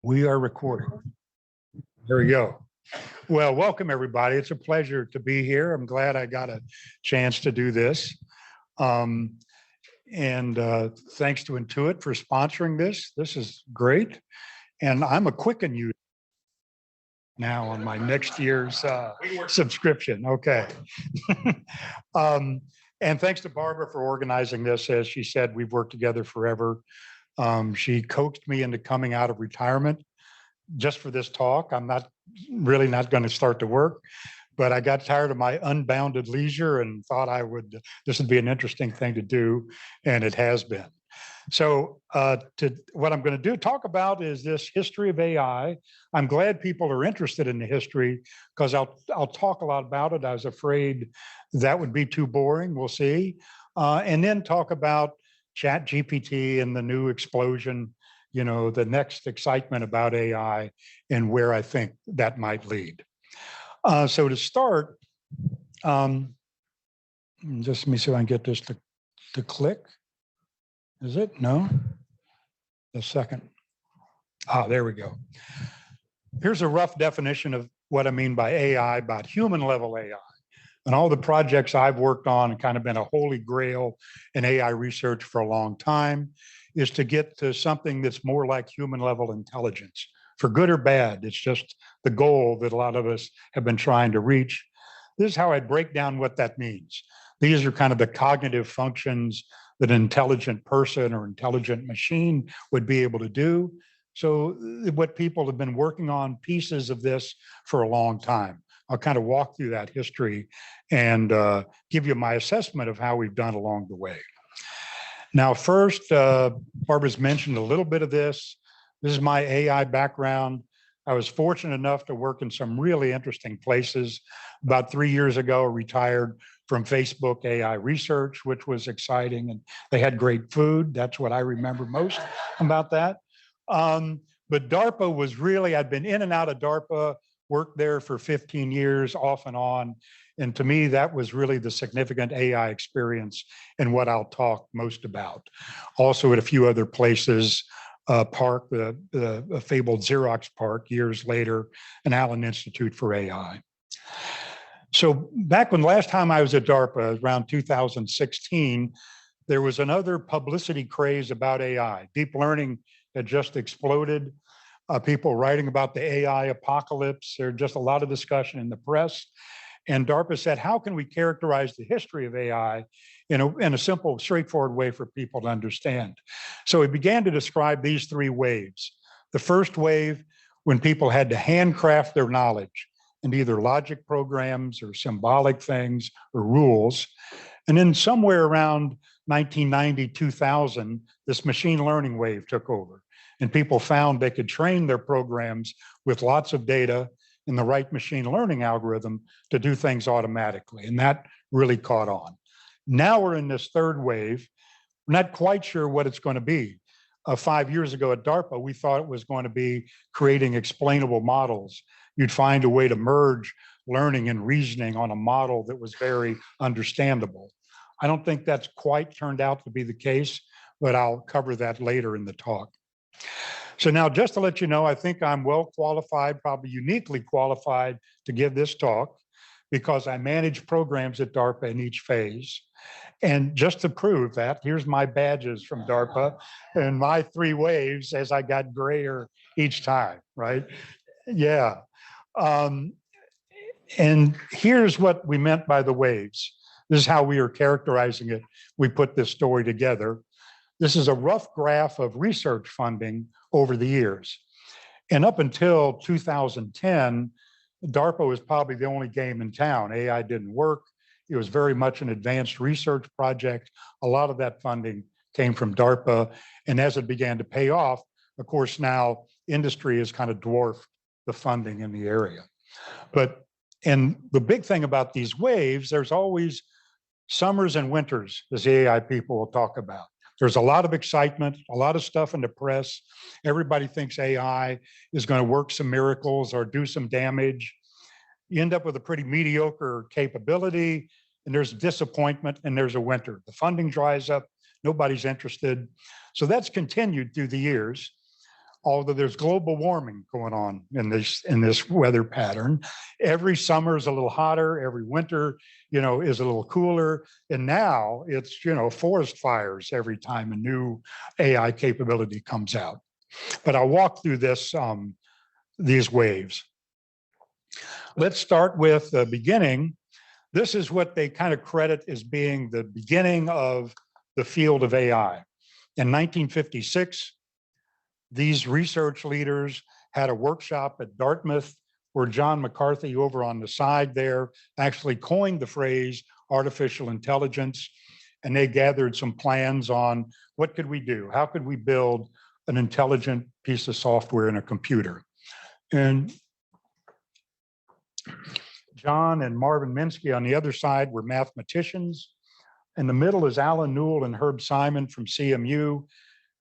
We are recording. There we go. Well, welcome everybody. It's a pleasure to be here. I'm glad I got a chance to do this. And thanks to Intuit for sponsoring this. This is great. And I'm a Quicken user now on my next year's subscription. Okay. And thanks to Barbara for organizing this. As she said, we've worked together forever. She coaxed me into coming out of retirement just for this talk. I'm not going to start to work, but I got tired of my unbounded leisure and thought this would be an interesting thing to do, and it has been. So what I'm going to talk about is this history of AI. I'm glad people are interested in the history because I'll talk a lot about it. I was afraid that would be too boring. We'll see. And then talk about Chat GPT and the new explosion, the next excitement about AI and where I think that might lead. So to start, just let me see if I can get this to click. Is it? No? A second. There we go. Here's a rough definition of what I mean by AI, about human level AI. And all the projects I've worked on and kind of been a holy grail in AI research for a long time is to get to something that's more like human level intelligence. For good or bad, it's just the goal that a lot of us have been trying to reach. This is how I break down what that means. These are kind of the cognitive functions that an intelligent person or intelligent machine would be able to do. So what people have been working on pieces of this for a long time. I'll kind of walk through that history and give you my assessment of how we've done along the way. Now, first, Barbara's mentioned a little bit of this. This is my AI background. I was fortunate enough to work in some really interesting places. About 3 years ago, I retired from Facebook AI research, which was exciting, and they had great food. That's what I remember most about that. But DARPA was really, I'd been in and out of DARPA, worked there for 15 years off and on. And to me, that was really the significant AI experience and what I'll talk most about. Also at a few other places, Park, the fabled Xerox Park years later, and Allen Institute for AI. So back when last time I was at DARPA, around 2016, there was another publicity craze about AI. Deep learning had just exploded. People writing about the AI apocalypse. There's just a lot of discussion in the press. And DARPA said, how can we characterize the history of AI in a simple, straightforward way for people to understand? So we began to describe these three waves. The first wave, when people had to handcraft their knowledge into either logic programs or symbolic things or rules. And then somewhere around 1990, 2000, this machine learning wave took over. And people found they could train their programs with lots of data in the right machine learning algorithm to do things automatically. And that really caught on. Now we're in this third wave. We're not quite sure what it's going to be. 5 years ago at DARPA, we thought it was going to be creating explainable models. You'd find a way to merge learning and reasoning on a model that was very understandable. I don't think that's quite turned out to be the case, but I'll cover that later in the talk. So now, just to let you know, I think I'm well qualified, probably uniquely qualified to give this talk because I manage programs at DARPA in each phase. And just to prove that, here's my badges from DARPA and my 3 waves as I got grayer each time, right? Yeah. And here's what we meant by the waves. This is how we are characterizing it. We put this story together. This is a rough graph of research funding over the years. And up until 2010, DARPA was probably the only game in town. AI didn't work. It was very much an advanced research project. A lot of that funding came from DARPA. And as it began to pay off, of course, now industry has kind of dwarfed the funding in the area. And the big thing about these waves, there's always summers and winters, as the AI people will talk about. There's a lot of excitement, a lot of stuff in the press. Everybody thinks AI is going to work some miracles or do some damage. You end up with a pretty mediocre capability, and there's disappointment, and there's a winter. The funding dries up, nobody's interested. So that's continued through the years. although there's global warming going on in this weather pattern. Every summer is a little hotter, every winter, is a little cooler. And now it's, forest fires every time a new AI capability comes out. But I'll walk through these waves. Let's start with the beginning. This is what they kind of credit as being the beginning of the field of AI. In 1956, these research leaders had a workshop at Dartmouth where John McCarthy, over on the side there, actually coined the phrase artificial intelligence. And they gathered some plans on what could we do? How could we build an intelligent piece of software in a computer? And John and Marvin Minsky on the other side were mathematicians. In the middle is Alan Newell and Herb Simon from CMU.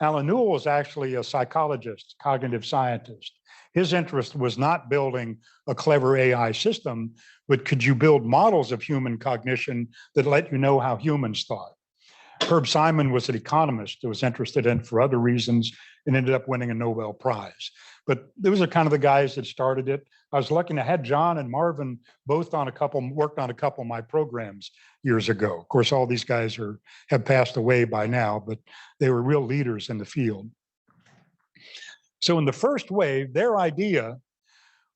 Alan Newell was actually a psychologist, cognitive scientist. His interest was not building a clever AI system, but could you build models of human cognition that let you know how humans thought? Herb Simon was an economist who was interested in it for other reasons and ended up winning a Nobel Prize. But those are kind of the guys that started it. I was lucky to have John and Marvin both worked on a couple of my programs years ago. Of course, all these guys have passed away by now, but they were real leaders in the field. So in the first wave, their idea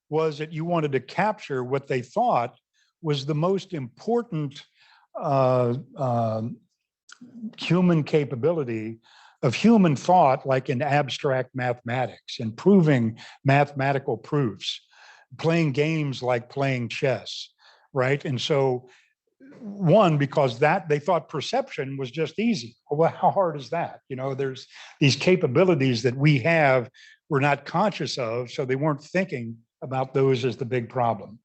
was that you wanted to capture what they thought was the most important human capability of human thought, like in abstract mathematics, improving mathematical proofs, playing games like playing chess, right? And so, one, because they thought perception was just easy. Well, how hard is that? There's these capabilities that we have, we're not conscious of, so they weren't thinking about those as the big problem.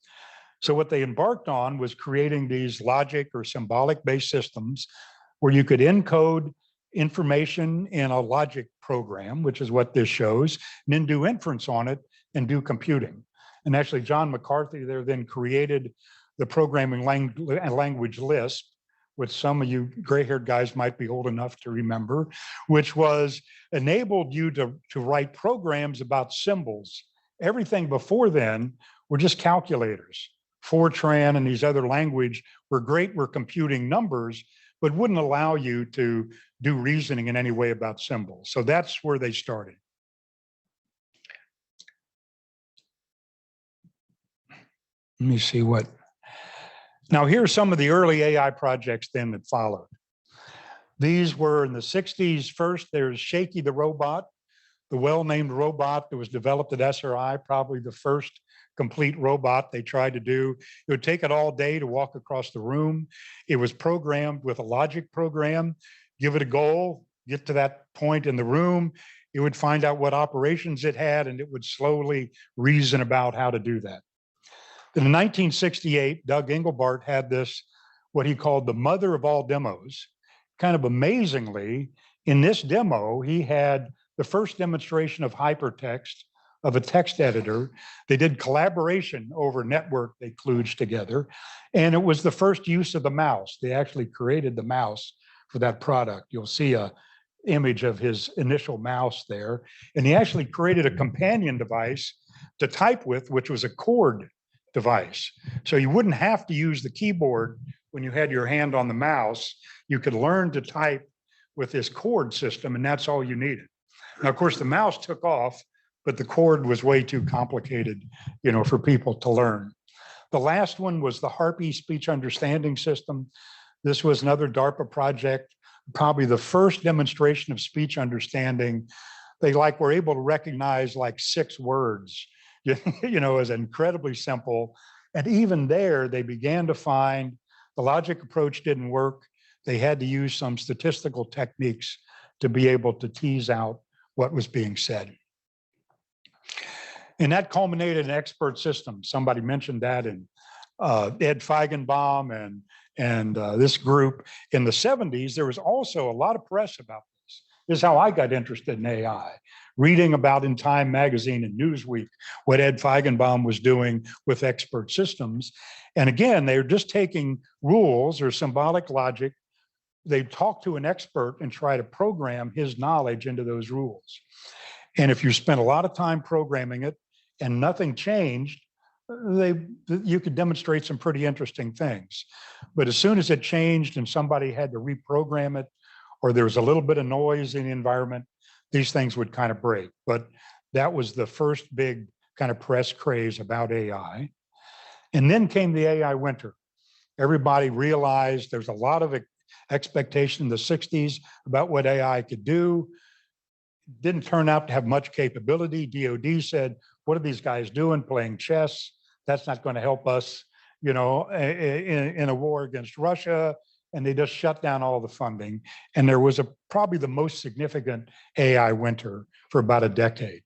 So what they embarked on was creating these logic or symbolic-based systems where you could encode information in a logic program, which is what this shows, and then do inference on it and do computing. And actually, John McCarthy there then created the programming language Lisp, which some of you gray-haired guys might be old enough to remember, which enabled you to write programs about symbols. Everything before then were just calculators. Fortran and these other language were great, were computing numbers, but wouldn't allow you to do reasoning in any way about symbols. So that's where they started. Let me see what. Now, here's some of the early AI projects then that followed. These were in the 60s. First, there's Shaky the robot, the well-named robot that was developed at SRI, probably the first complete robot they tried to do. It would take it all day to walk across the room. It was programmed with a logic program, give it a goal, get to that point in the room. It would find out what operations it had, and it would slowly reason about how to do that. In 1968, Doug Engelbart had this, what he called the mother of all demos. Kind of amazingly, in this demo, he had the first demonstration of hypertext, of a text editor. They did collaboration over network they kludged together. And it was the first use of the mouse. They actually created the mouse for that product. You'll see a image of his initial mouse there. And he actually created a companion device to type with, which was a cord device. So you wouldn't have to use the keyboard when you had your hand on the mouse. You could learn to type with this cord system, and that's all you needed. Now, of course, the mouse took off, but the cord was way too complicated, for people to learn. The last one was the Harpy speech understanding system. This was another DARPA project, probably the first demonstration of speech understanding. They were able to recognize 6 words, as incredibly simple. And even there, they began to find the logic approach didn't work. They had to use some statistical techniques to be able to tease out what was being said. And that culminated in expert systems. Somebody mentioned that in Ed Feigenbaum and this group. In the 70s, there was also a lot of press about this. This is how I got interested in AI. Reading about in Time magazine and Newsweek, what Ed Feigenbaum was doing with expert systems. And again, they're just taking rules or symbolic logic. They talk to an expert and try to program his knowledge into those rules. And if you spent a lot of time programming it and nothing changed, you could demonstrate some pretty interesting things. But as soon as it changed and somebody had to reprogram it, or there was a little bit of noise in the environment, these things would kind of break. But that was the first big kind of press craze about AI. And then came the AI winter. Everybody realized there's a lot of expectation in the 60s about what AI could do. Didn't turn out to have much capability. DOD said, what are these guys doing playing chess? That's not going to help us, in a war against Russia. And they just shut down all the funding. And there was probably the most significant AI winter for about a decade.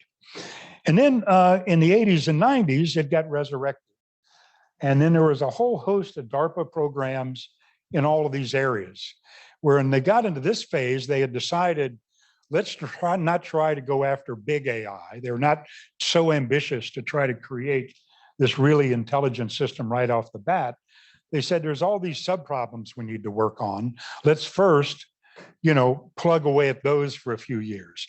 And then in the 80s and 90s, it got resurrected. And then there was a whole host of DARPA programs in all of these areas, where when they got into this phase, they had decided, let's not try to go after big AI. They're not so ambitious to try to create this really intelligent system right off the bat. They said, there's all these subproblems we need to work on. Let's first, plug away at those for a few years.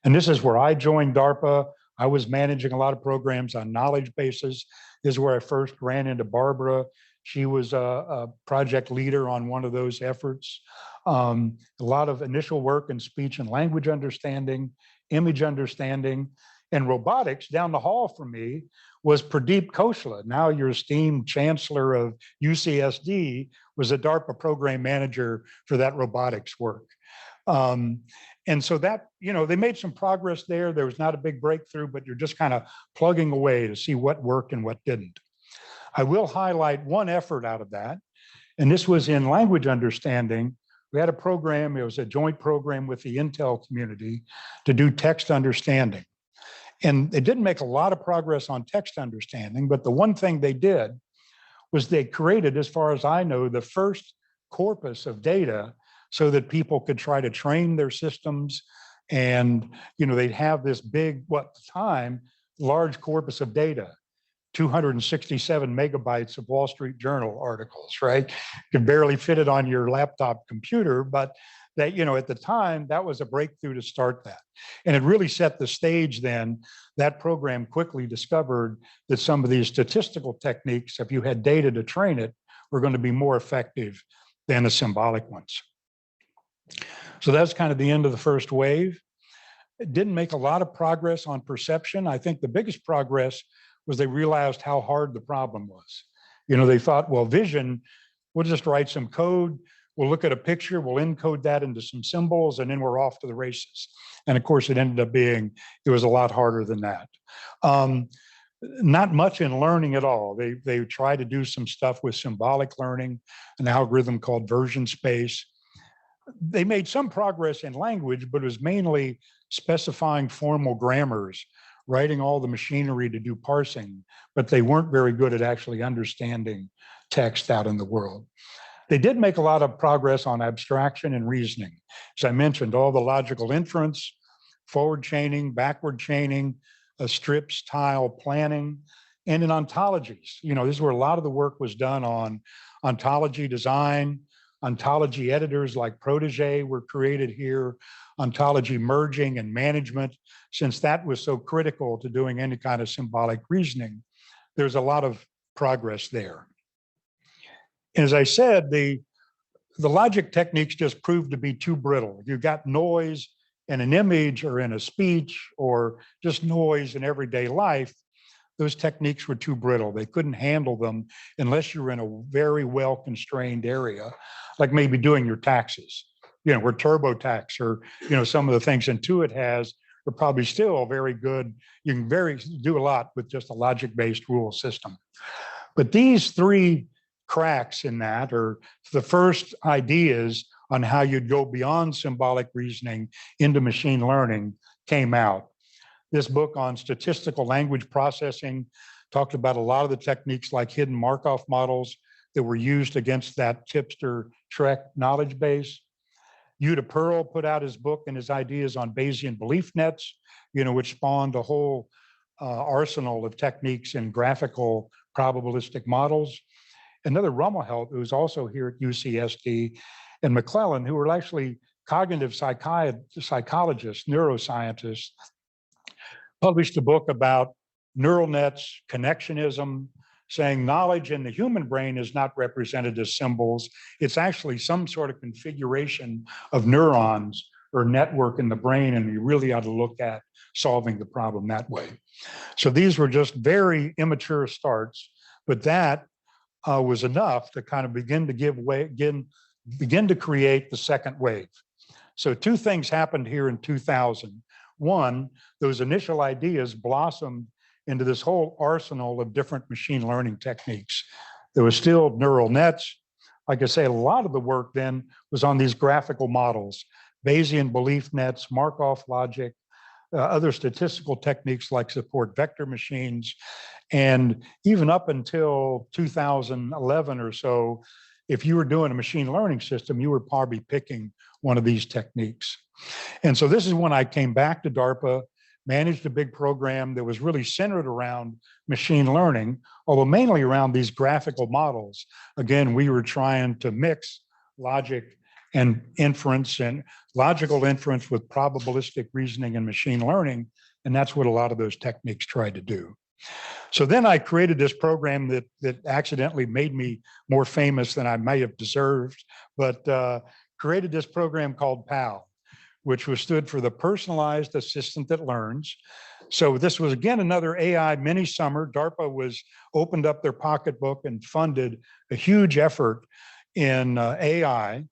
And this is where I joined DARPA. I was managing a lot of programs on knowledge bases. This is where I first ran into Barbara. She was a project leader on one of those efforts. A lot of initial work in speech and language understanding, image understanding, and robotics. Down the hall from me was Pradeep Khosla, now your esteemed chancellor of UCSD, was a DARPA program manager for that robotics work. And so that, they made some progress there. There was not a big breakthrough, but you're just kind of plugging away to see what worked and what didn't. I will highlight one effort out of that, and this was in language understanding. We had a program, it was a joint program with the Intel community to do text understanding. And they didn't make a lot of progress on text understanding, but the one thing they did was they created, as far as I know, the first corpus of data so that people could try to train their systems. And, they'd have this big, at the time, large corpus of data, 267 megabytes of Wall Street Journal articles, right? Could barely fit it on your laptop computer, but that, at the time, that was a breakthrough to start that. And it really set the stage then. That program quickly discovered that some of these statistical techniques, if you had data to train it, were going to be more effective than the symbolic ones. So that's kind of the end of the first wave. It didn't make a lot of progress on perception. I think the biggest progress was they realized how hard the problem was. They thought, well, vision, we'll just write some code. We'll look at a picture, we'll encode that into some symbols, and then we're off to the races. And of course, it ended up being, it was a lot harder than that. Not much in learning at all. They tried to do some stuff with symbolic learning, an algorithm called version space. They made some progress in language, but it was mainly specifying formal grammars, writing all the machinery to do parsing, but they weren't very good at actually understanding text out in the world. They did make a lot of progress on abstraction and reasoning. As I mentioned, all the logical inference, forward chaining, backward chaining, strips, tile planning, and in ontologies. This is where a lot of the work was done on ontology design. Ontology editors like Protégé were created here, ontology merging and management. Since that was so critical to doing any kind of symbolic reasoning, there's a lot of progress there. As I said, the logic techniques just proved to be too brittle. If you've got noise in an image or in a speech or just noise in everyday life, those techniques were too brittle. They couldn't handle them unless you're in a very well-constrained area, like maybe doing your taxes, where TurboTax or, some of the things Intuit has are probably still very good. You can do a lot with just a logic-based rule system. But these three cracks in that are the first ideas on how you'd go beyond symbolic reasoning into machine learning came out. This book on statistical language processing talked about a lot of the techniques like hidden Markov models that were used against that tipster Trek knowledge base. Yuta Pearl put out his book and his ideas on Bayesian belief nets, which spawned a whole arsenal of techniques in graphical probabilistic models. Another Rummelhelt, who's also here at UCSD, and McClellan, who were actually cognitive psychologists, neuroscientists, published a book about neural nets, connectionism, saying knowledge in the human brain is not represented as symbols. It's actually some sort of configuration of neurons or network in the brain, and you really ought to look at solving the problem that way. So these were just very immature starts, but that was enough to kind of begin to create the second wave. So two things happened here in 2000. One, those initial ideas blossomed into this whole arsenal of different machine learning techniques. There was still neural nets. Like I say, a lot of the work then was on these graphical models, Bayesian belief nets, Markov logic, other statistical techniques like support vector machines. And even up until 2011 or so, if you were doing a machine learning system, you were probably picking one of these techniques. And so this is when I came back to DARPA, managed a big program that was really centered around machine learning, although mainly around these graphical models. Again, we were trying to mix logic and inference, and logical inference with probabilistic reasoning and machine learning. And that's what a lot of those techniques tried to do. So then I created this program that accidentally made me more famous than I may have deserved, but created this program called PAL, which was stood for the Personalized Assistant That Learns. So this was, again, another AI mini summer. DARPA opened up their pocketbook and funded a huge effort in AI.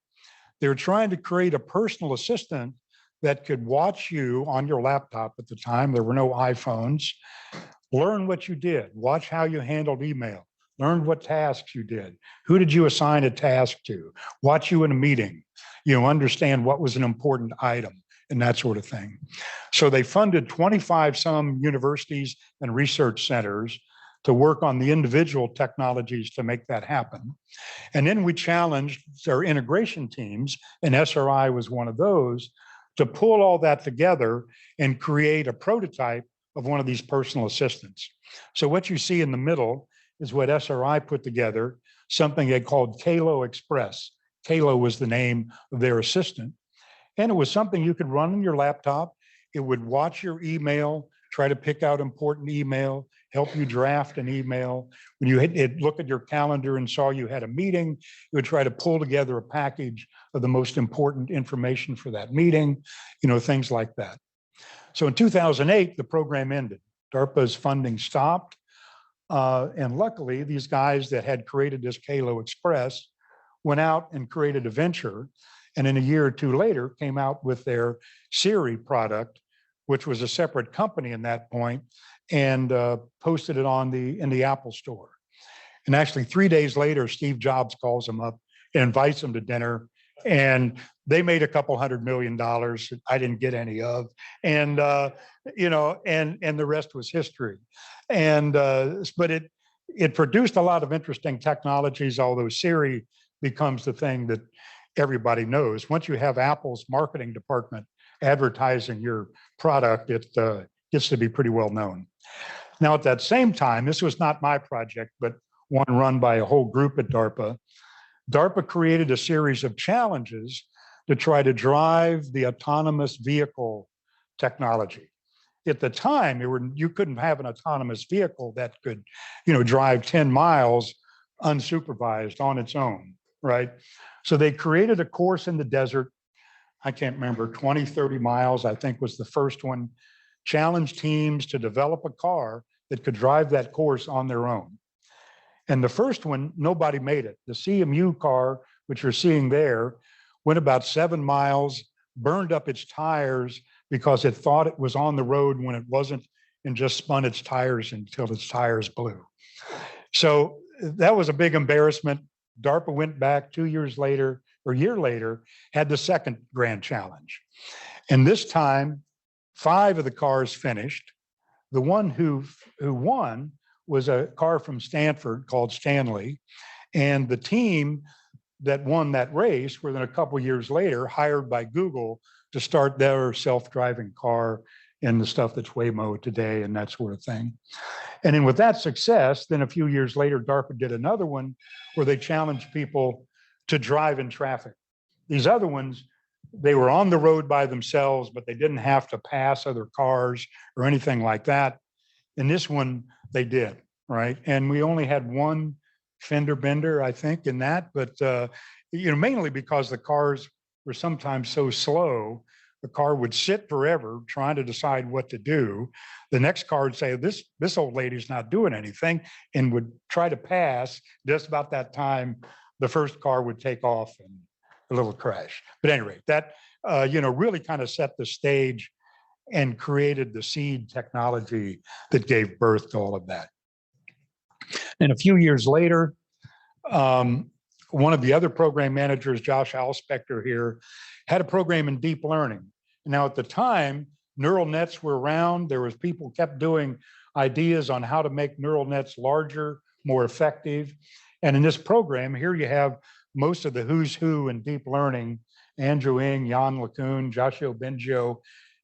They were trying to create a personal assistant that could watch you on your laptop at the time. There were no iPhones. Learn what you did, watch how you handled email, learn what tasks you did, who did you assign a task to, watch you in a meeting, understand what was an important item and that sort of thing. So they funded 25 some universities and research centers to work on the individual technologies to make that happen. And then we challenged our integration teams, and SRI was one of those, to pull all that together and create a prototype of one of these personal assistants. So what you see in the middle is what SRI put together, something they called Kalo Express. Kalo was the name of their assistant. And it was something you could run on your laptop. It would watch your email, try to pick out important email, help you draft an email. When you look at your calendar and saw you had a meeting, it would try to pull together a package of the most important information for that meeting, things like that. So in 2008, the program ended. DARPA's funding stopped. And luckily, these guys that had created this Kalo Express went out and created a venture. And in a year or two later, came out with their Siri product, which was a separate company in that point, and posted it in the Apple Store. And actually, 3 days later, Steve Jobs calls them up and invites them to dinner. And they made a couple $100 million. I didn't get any of, and and the rest was history. And but it produced a lot of interesting technologies. Although Siri becomes the thing that everybody knows. Once you have Apple's marketing department advertising your product, it gets to be pretty well known. Now, at that same time, this was not my project, but one run by a whole group at DARPA. DARPA created a series of challenges to try to drive the autonomous vehicle technology. At the time, you couldn't have an autonomous vehicle that could, drive 10 miles unsupervised on its own, right? So they created a course in the desert. I can't remember, 20, 30 miles, I think was the first one. Challenged teams to develop a car that could drive that course on their own. And the first one, nobody made it. The CMU car, which you're seeing there, went about 7 miles, burned up its tires because it thought it was on the road when it wasn't, and just spun its tires until its tires blew. So that was a big embarrassment. DARPA went back 2 years later, or a year later, had the second grand challenge. And this time, 5 of the cars finished. The one who won was a car from Stanford called Stanley. And the team that won that race were then a couple of years later hired by Google to start their self-driving car and the stuff that's Waymo today and that sort of thing. And then with that success, then a few years later, DARPA did another one where they challenged people to drive in traffic. These other ones, they were on the road by themselves, but they didn't have to pass other cars or anything like that. In this one, they did, right? And we only had one fender bender, I think, in that, but mainly because the cars were sometimes so slow, the car would sit forever trying to decide what to do. The next car would say, this old lady's not doing anything, and would try to pass. Just about that time, the first car would take off and a little crash. But anyway, that really kind of set the stage and created the seed technology that gave birth to all of that. And a few years later, one of the other program managers, Josh Alspector here, had a program in deep learning. Now, at the time, neural nets were around. There was people kept doing ideas on how to make neural nets larger, more effective. And in this program, here you have most of the who's who in deep learning: Andrew Ng, Jan LeCun, Joshua Bengio,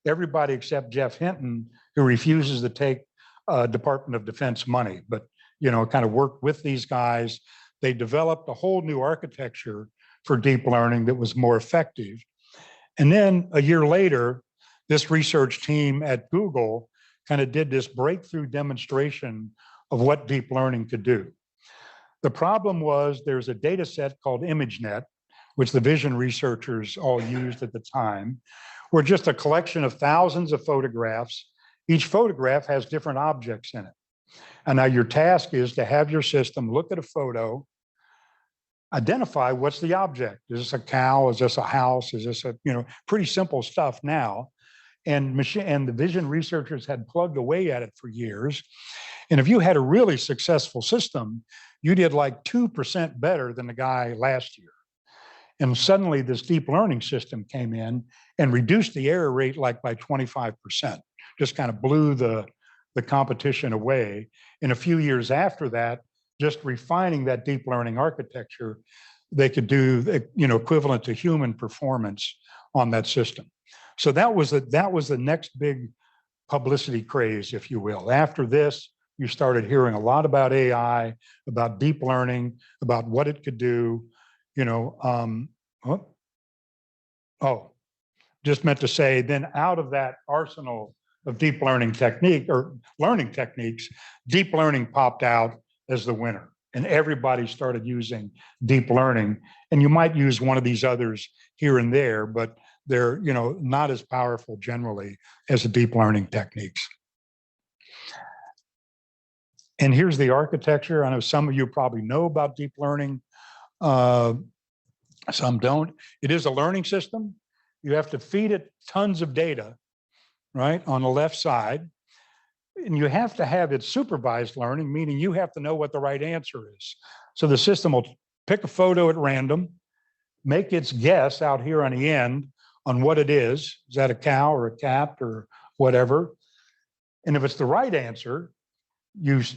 everybody except Jeff Hinton, who refuses to take Department of Defense money, but kind of worked with these guys. They developed a whole new architecture for deep learning that was more effective. And then a year later, this research team at Google kind of did this breakthrough demonstration of what deep learning could do. The problem was there's a data set called ImageNet, which the vision researchers all used at the time, were just a collection of thousands of photographs. Each photograph has different objects in it. And now your task is to have your system look at a photo, identify what's the object. Is this a cow? Is this a house? Is this pretty simple stuff now. And the vision researchers had plugged away at it for years. And if you had a really successful system, you did like 2% better than the guy last year. And suddenly this deep learning system came in and reduced the error rate like by 25%, just kind of blew the competition away. And a few years after that, just refining that deep learning architecture, they could do equivalent to human performance on that system. So that was the next big publicity craze, if you will. After this, you started hearing a lot about AI, about deep learning, about what it could do. Just meant to say, then out of that arsenal of deep learning technique or learning techniques, deep learning popped out as the winner, and everybody started using deep learning. And you might use one of these others here and there, but they're not as powerful generally as the deep learning techniques. And here's the architecture. I know some of you probably know about deep learning. Some don't. It is a learning system. You have to feed it tons of data, right, on the left side. And you have to have it supervised learning, meaning you have to know what the right answer is. So the system will pick a photo at random, make its guess out here on the end on what it is. Is that a cow or a cat or whatever? And if it's the right answer, use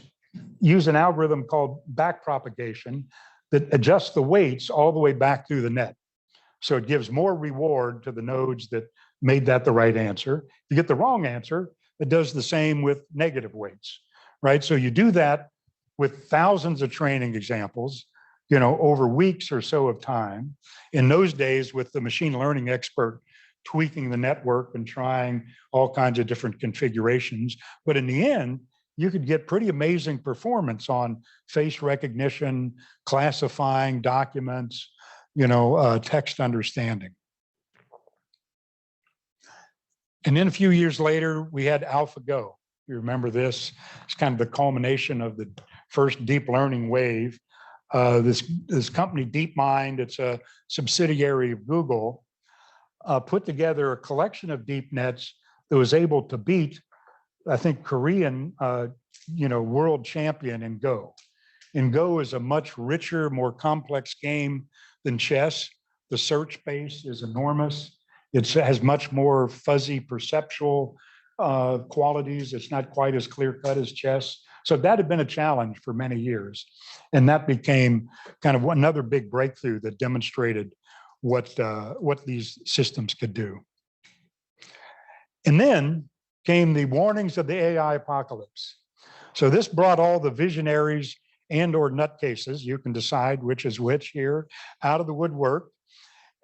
an algorithm called backpropagation that adjusts the weights all the way back through the net. So it gives more reward to the nodes that made that the right answer. If you get the wrong answer, it does the same with negative weights, right? So you do that with thousands of training examples, over weeks or so of time. In those days, with the machine learning expert tweaking the network and trying all kinds of different configurations. But in the end, you could get pretty amazing performance on face recognition, classifying documents, text understanding. And then a few years later, we had AlphaGo. You remember this? It's kind of the culmination of the first deep learning wave. This company, DeepMind, it's a subsidiary of Google, put together a collection of deep nets that was able to beat, I think, Korean, world champion in Go. And Go is a much richer, more complex game than chess. The search space is enormous. It has much more fuzzy perceptual qualities. It's not quite as clear-cut as chess. So that had been a challenge for many years. And that became kind of another big breakthrough that demonstrated what these systems could do. And then came the warnings of the AI apocalypse. So this brought all the visionaries and or nutcases, you can decide which is which here, out of the woodwork.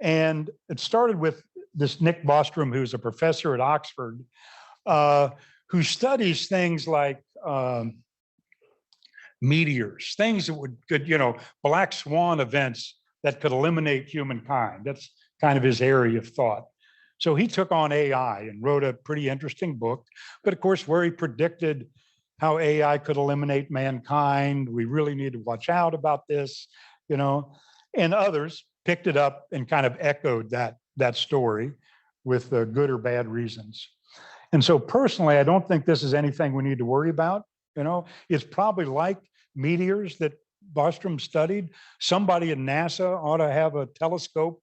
And it started with this Nick Bostrom, who's a professor at Oxford, who studies things like meteors, things that could, black swan events that could eliminate humankind. That's kind of his area of thought. So he took on AI and wrote a pretty interesting book, but of course, where he predicted how AI could eliminate mankind, we really need to watch out about this, and others picked it up and kind of echoed that story with good or bad reasons. And so personally, I don't think this is anything we need to worry about. It's probably like meteors that Bostrom studied. Somebody in NASA ought to have a telescope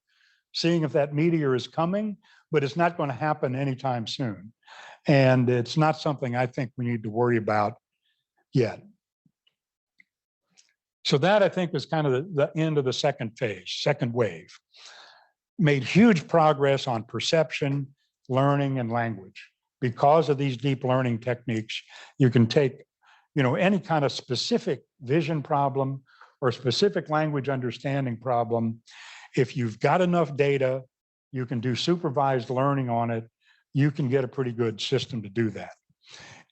seeing if that meteor is coming, but it's not going to happen anytime soon. And it's not something I think we need to worry about yet. So that, I think, was kind of the end of the second phase, second wave. Made huge progress on perception, learning, and language. Because of these deep learning techniques, you can take, any kind of specific vision problem or specific language understanding problem. If you've got enough data, you can do supervised learning on it. You can get a pretty good system to do that.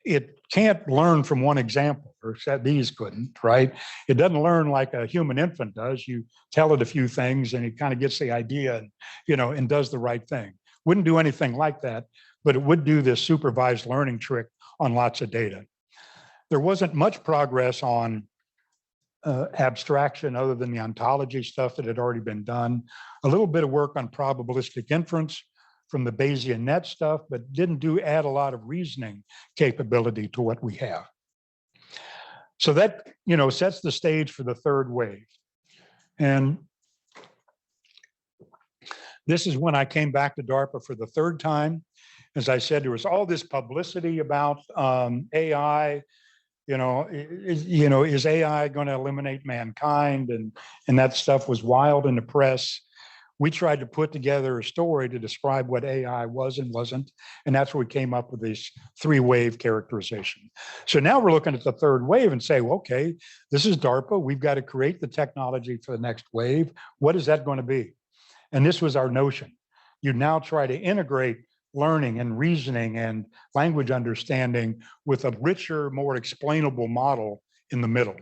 It can't learn from one example, or these couldn't, right? It doesn't learn like a human infant does. You tell it a few things and it kind of gets the idea and, and does the right thing. Wouldn't do anything like that, but it would do this supervised learning trick on lots of data. There wasn't much progress on abstraction other than the ontology stuff that had already been done. A little bit of work on probabilistic inference from the Bayesian net stuff, but didn't add a lot of reasoning capability to what we have. So that, sets the stage for the third wave. And this is when I came back to DARPA for the third time. As I said, there was all this publicity about AI. Is AI going to eliminate mankind? And that stuff was wild in the press. We tried to put together a story to describe what AI was and wasn't. And that's where we came up with this three-wave characterization. So now we're looking at the third wave and say, well, okay, this is DARPA. We've got to create the technology for the next wave. What is that going to be? And this was our notion. You now try to integrate learning and reasoning and language understanding with a richer, more explainable model in the middle.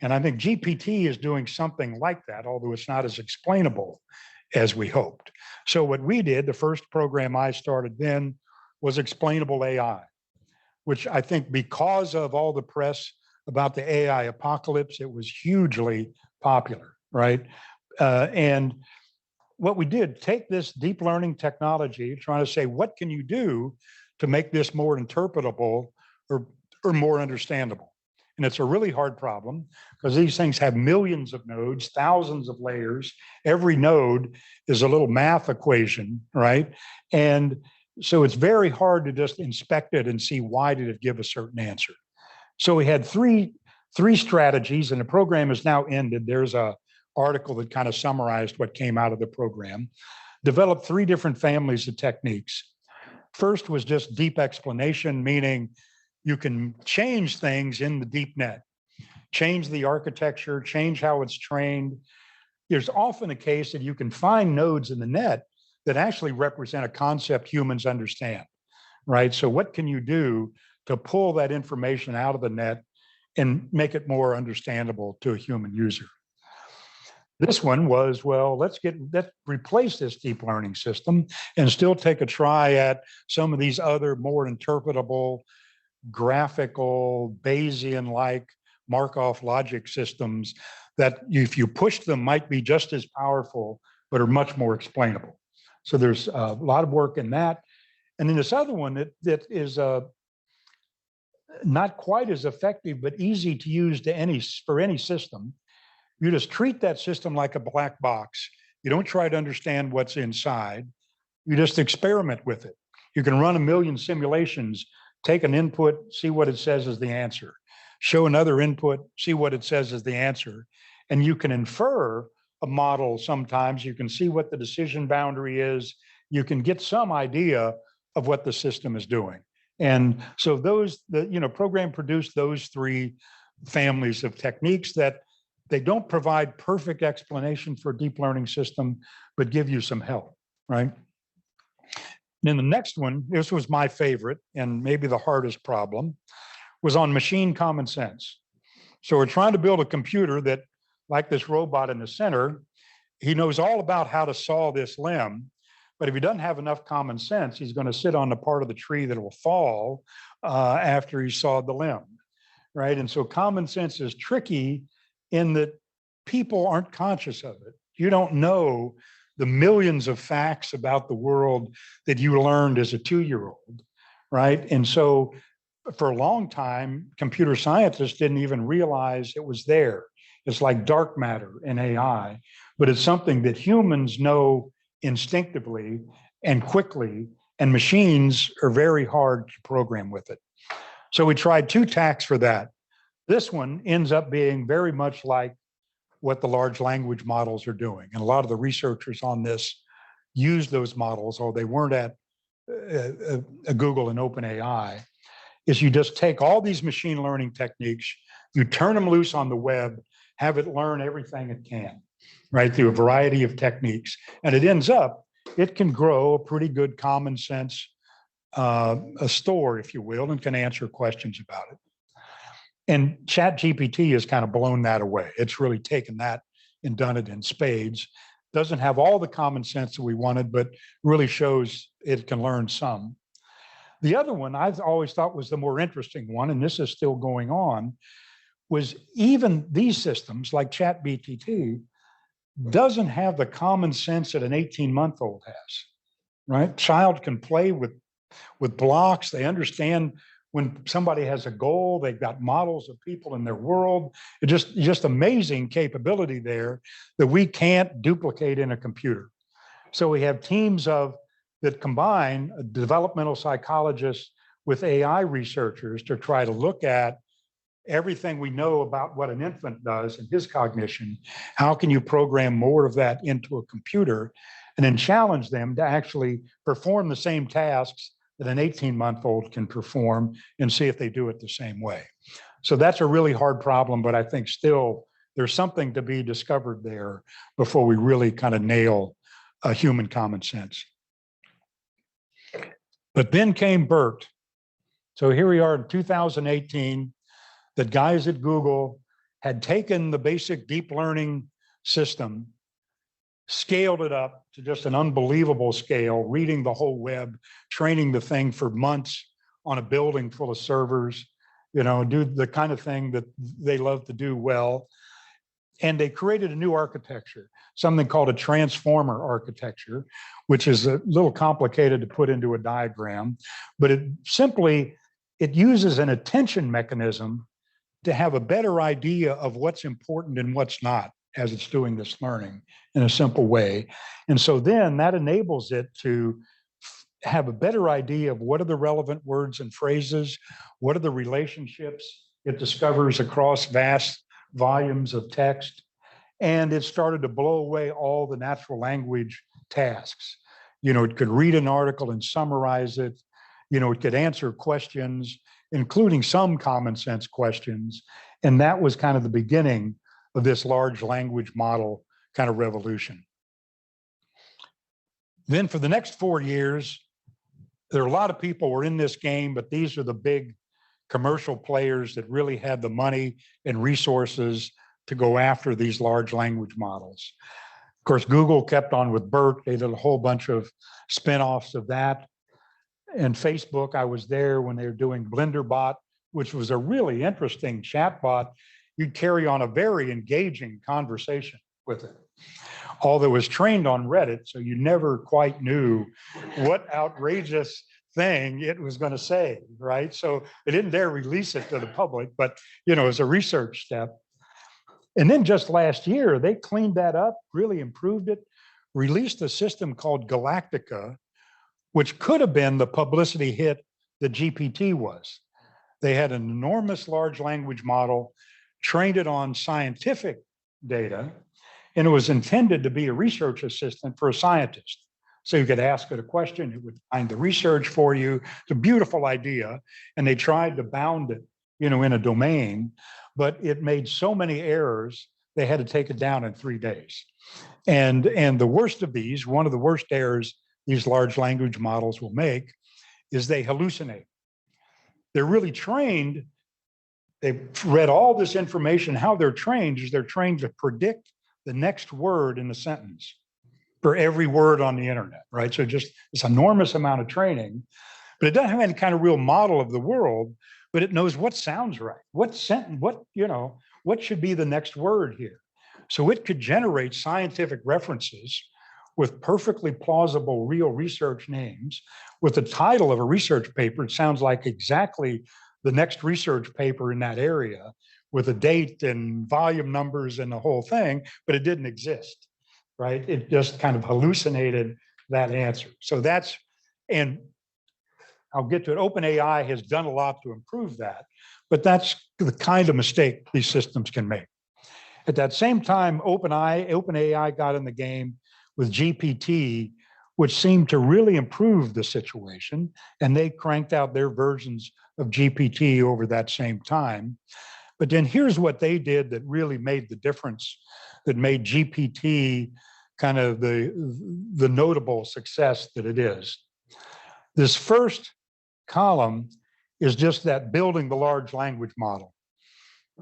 And I think GPT is doing something like that, although it's not as explainable as we hoped. So what we did, the first program I started then, was explainable AI, which I think because of all the press about the AI apocalypse, it was hugely popular, right? And what we did, take this deep learning technology, trying to say, what can you do to make this more interpretable or more understandable? And it's a really hard problem because these things have millions of nodes, thousands of layers. Every node is a little math equation, right? And so it's very hard to just inspect it and see why did it give a certain answer. So we had three strategies, and the program is now ended. There's a article that kind of summarized what came out of the program. Developed three different families of techniques. First was just deep explanation, meaning you can change things in the deep net, change the architecture, change how it's trained. There's often a case that you can find nodes in the net that actually represent a concept humans understand, right? So what can you do to pull that information out of the net and make it more understandable to a human user? This one was, well, let's replace this deep learning system and still take a try at some of these other more interpretable, graphical, Bayesian-like Markov logic systems that if you push them might be just as powerful, but are much more explainable. So there's a lot of work in that. And then this other one that is not quite as effective, but easy to use for any system. You just treat that system like a black box. You don't try to understand what's inside. You just experiment with it. You can run 1 million simulations, take an input, see what it says is the answer. Show another input, see what it says is the answer. And you can infer a model sometimes. You can see what the decision boundary is. You can get some idea of what the system is doing. And so the program produced those three families of techniques that they don't provide perfect explanation for a deep learning system, but give you some help, right? Then the next one, this was my favorite and maybe the hardest problem, was on machine common sense. So we're trying to build a computer that, like this robot in the center, he knows all about how to saw this limb, but if he doesn't have enough common sense, he's going to sit on the part of the tree that will fall after he sawed the limb, right? And so common sense is tricky in that people aren't conscious of it. You don't know the millions of facts about the world that you learned as a 2-year-old, right? And so for a long time, computer scientists didn't even realize it was there. It's like dark matter in AI, but it's something that humans know instinctively and quickly, and machines are very hard to program with it. So we tried 2 tacks for that. This one ends up being very much like what the large language models are doing. And a lot of the researchers on this use those models, or they weren't at Google and OpenAI, is you just take all these machine learning techniques, you turn them loose on the web, have it learn everything it can, right, through a variety of techniques. And it ends up, it can grow a pretty good common sense a store, if you will, and can answer questions about it. And ChatGPT has kind of blown that away. It's really taken that and done it in spades. Doesn't have all the common sense that we wanted, but really shows it can learn some. The other one I've always thought was the more interesting one, and this is still going on, was even these systems like ChatGPT doesn't have the common sense that an 18-month-old has, right? Child can play with blocks. They understand when somebody has a goal, they've got models of people in their world. It's just amazing capability there that we can't duplicate in a computer. So we have teams that combine developmental psychologists with AI researchers to try to look at everything we know about what an infant does and his cognition. How can you program more of that into a computer and then challenge them to actually perform the same tasks that an 18-month-old can perform and see if they do it the same way. So that's a really hard problem, but I think still there's something to be discovered there before we really kind of nail human common sense. But then came BERT. So here we are in 2018. The guys at Google had taken the basic deep learning system, scaled it up to just an unbelievable scale, reading the whole web, training the thing for months on a building full of servers, do the kind of thing that they love to do well. And they created a new architecture, something called a transformer architecture, which is a little complicated to put into a diagram, but it uses an attention mechanism to have a better idea of what's important and what's not as it's doing this learning in a simple way. And so then that enables it to have a better idea of what are the relevant words and phrases, what are the relationships it discovers across vast volumes of text. And it started to blow away all the natural language tasks. It could read an article and summarize it. It could answer questions, including some common sense questions. And that was kind of the beginning of this large language model kind of revolution. Then for the next 4 years, there are a lot of people who were in this game, but these are the big commercial players that really had the money and resources to go after these large language models. Of course, Google kept on with BERT. They did a whole bunch of spinoffs of that. And Facebook, I was there when they were doing BlenderBot, which was a really interesting chatbot. You'd carry on a very engaging conversation with it. Although it was trained on Reddit, so you never quite knew what outrageous thing it was going to say, right? So they didn't dare release it to the public, but as a research step. And then just last year, they cleaned that up, really improved it, released a system called Galactica, which could have been the publicity hit that GPT was. They had an enormous large language model, trained it on scientific data, and it was intended to be a research assistant for a scientist. So you could ask it a question, it would find the research for you. It's a beautiful idea. And they tried to bound it, in a domain, but it made so many errors they had to take it down in 3 days. And the worst of these, one of the worst errors these large language models will make is they hallucinate. They're really trained. They've read all this information. How they're trained is they're trained to predict the next word in the sentence for every word on the internet, right? So just this enormous amount of training, but it doesn't have any kind of real model of the world, but it knows what sounds right, what sentence, what should be the next word here. So it could generate scientific references with perfectly plausible real research names. With the title of a research paper, it sounds like exactly the next research paper in that area with a date and volume numbers and the whole thing, but it didn't exist, right? It just kind of hallucinated that answer. So that's, and I'll get to it. OpenAI has done a lot to improve that, but that's the kind of mistake these systems can make. At that same time, OpenAI got in the game with GPT, which seemed to really improve the situation, and they cranked out their versions of GPT over that same time. But then here's what they did that really made the difference, that made GPT kind of the notable success that it is. This first column is just that building the large language model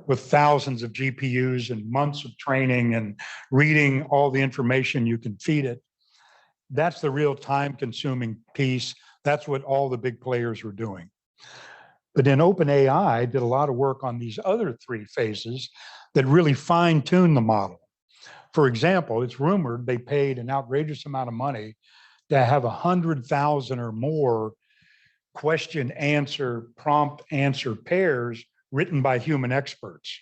with thousands of GPUs and months of training and reading all the information you can feed it. That's the real time-consuming piece. That's what all the big players were doing. But then OpenAI did a lot of work on these other 3 phases that really fine-tuned the model. For example, it's rumored they paid an outrageous amount of money to have 100,000 or more question-answer, prompt-answer pairs written by human experts,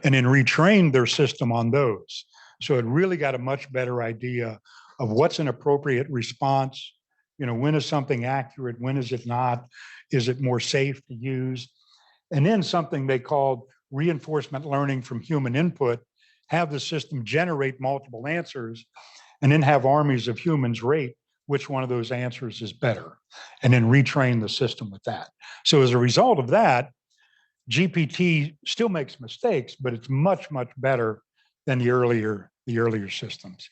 and then retrained their system on those. So it really got a much better idea of what's an appropriate response. When is something accurate? When is it not? Is it more safe to use? And then something they called reinforcement learning from human input, have the system generate multiple answers, and then have armies of humans rate which one of those answers is better, and then retrain the system with that. So as a result of that, GPT still makes mistakes, but it's much, much better than the earlier systems.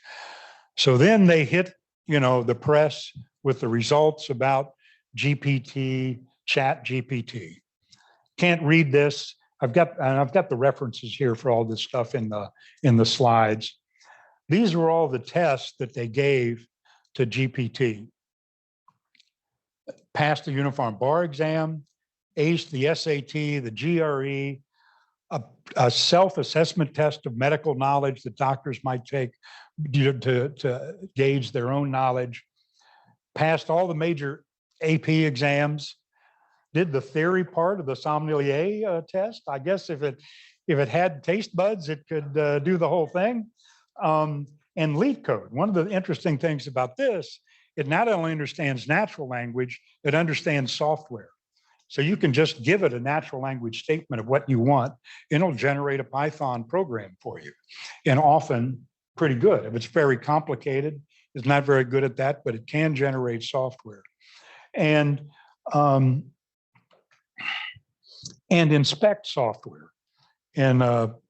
So then they hit, the press with the results about GPT, Chat GPT. Can't read this. I've got the references here for all this stuff in the slides. These were all the tests that they gave to GPT. Passed the Uniform Bar Exam, aced the SAT, the GRE, a self-assessment test of medical knowledge that doctors might take to gauge their own knowledge, passed all the major AP exams, did the theory part of the sommelier test. I guess if it had taste buds, it could do the whole thing. And lead code. One of the interesting things about this, it not only understands natural language, it understands software. So you can just give it a natural language statement of what you want, and it'll generate a Python program for you, and often pretty good. If it's very complicated, it's not very good at that, but it can generate software. And inspect software. And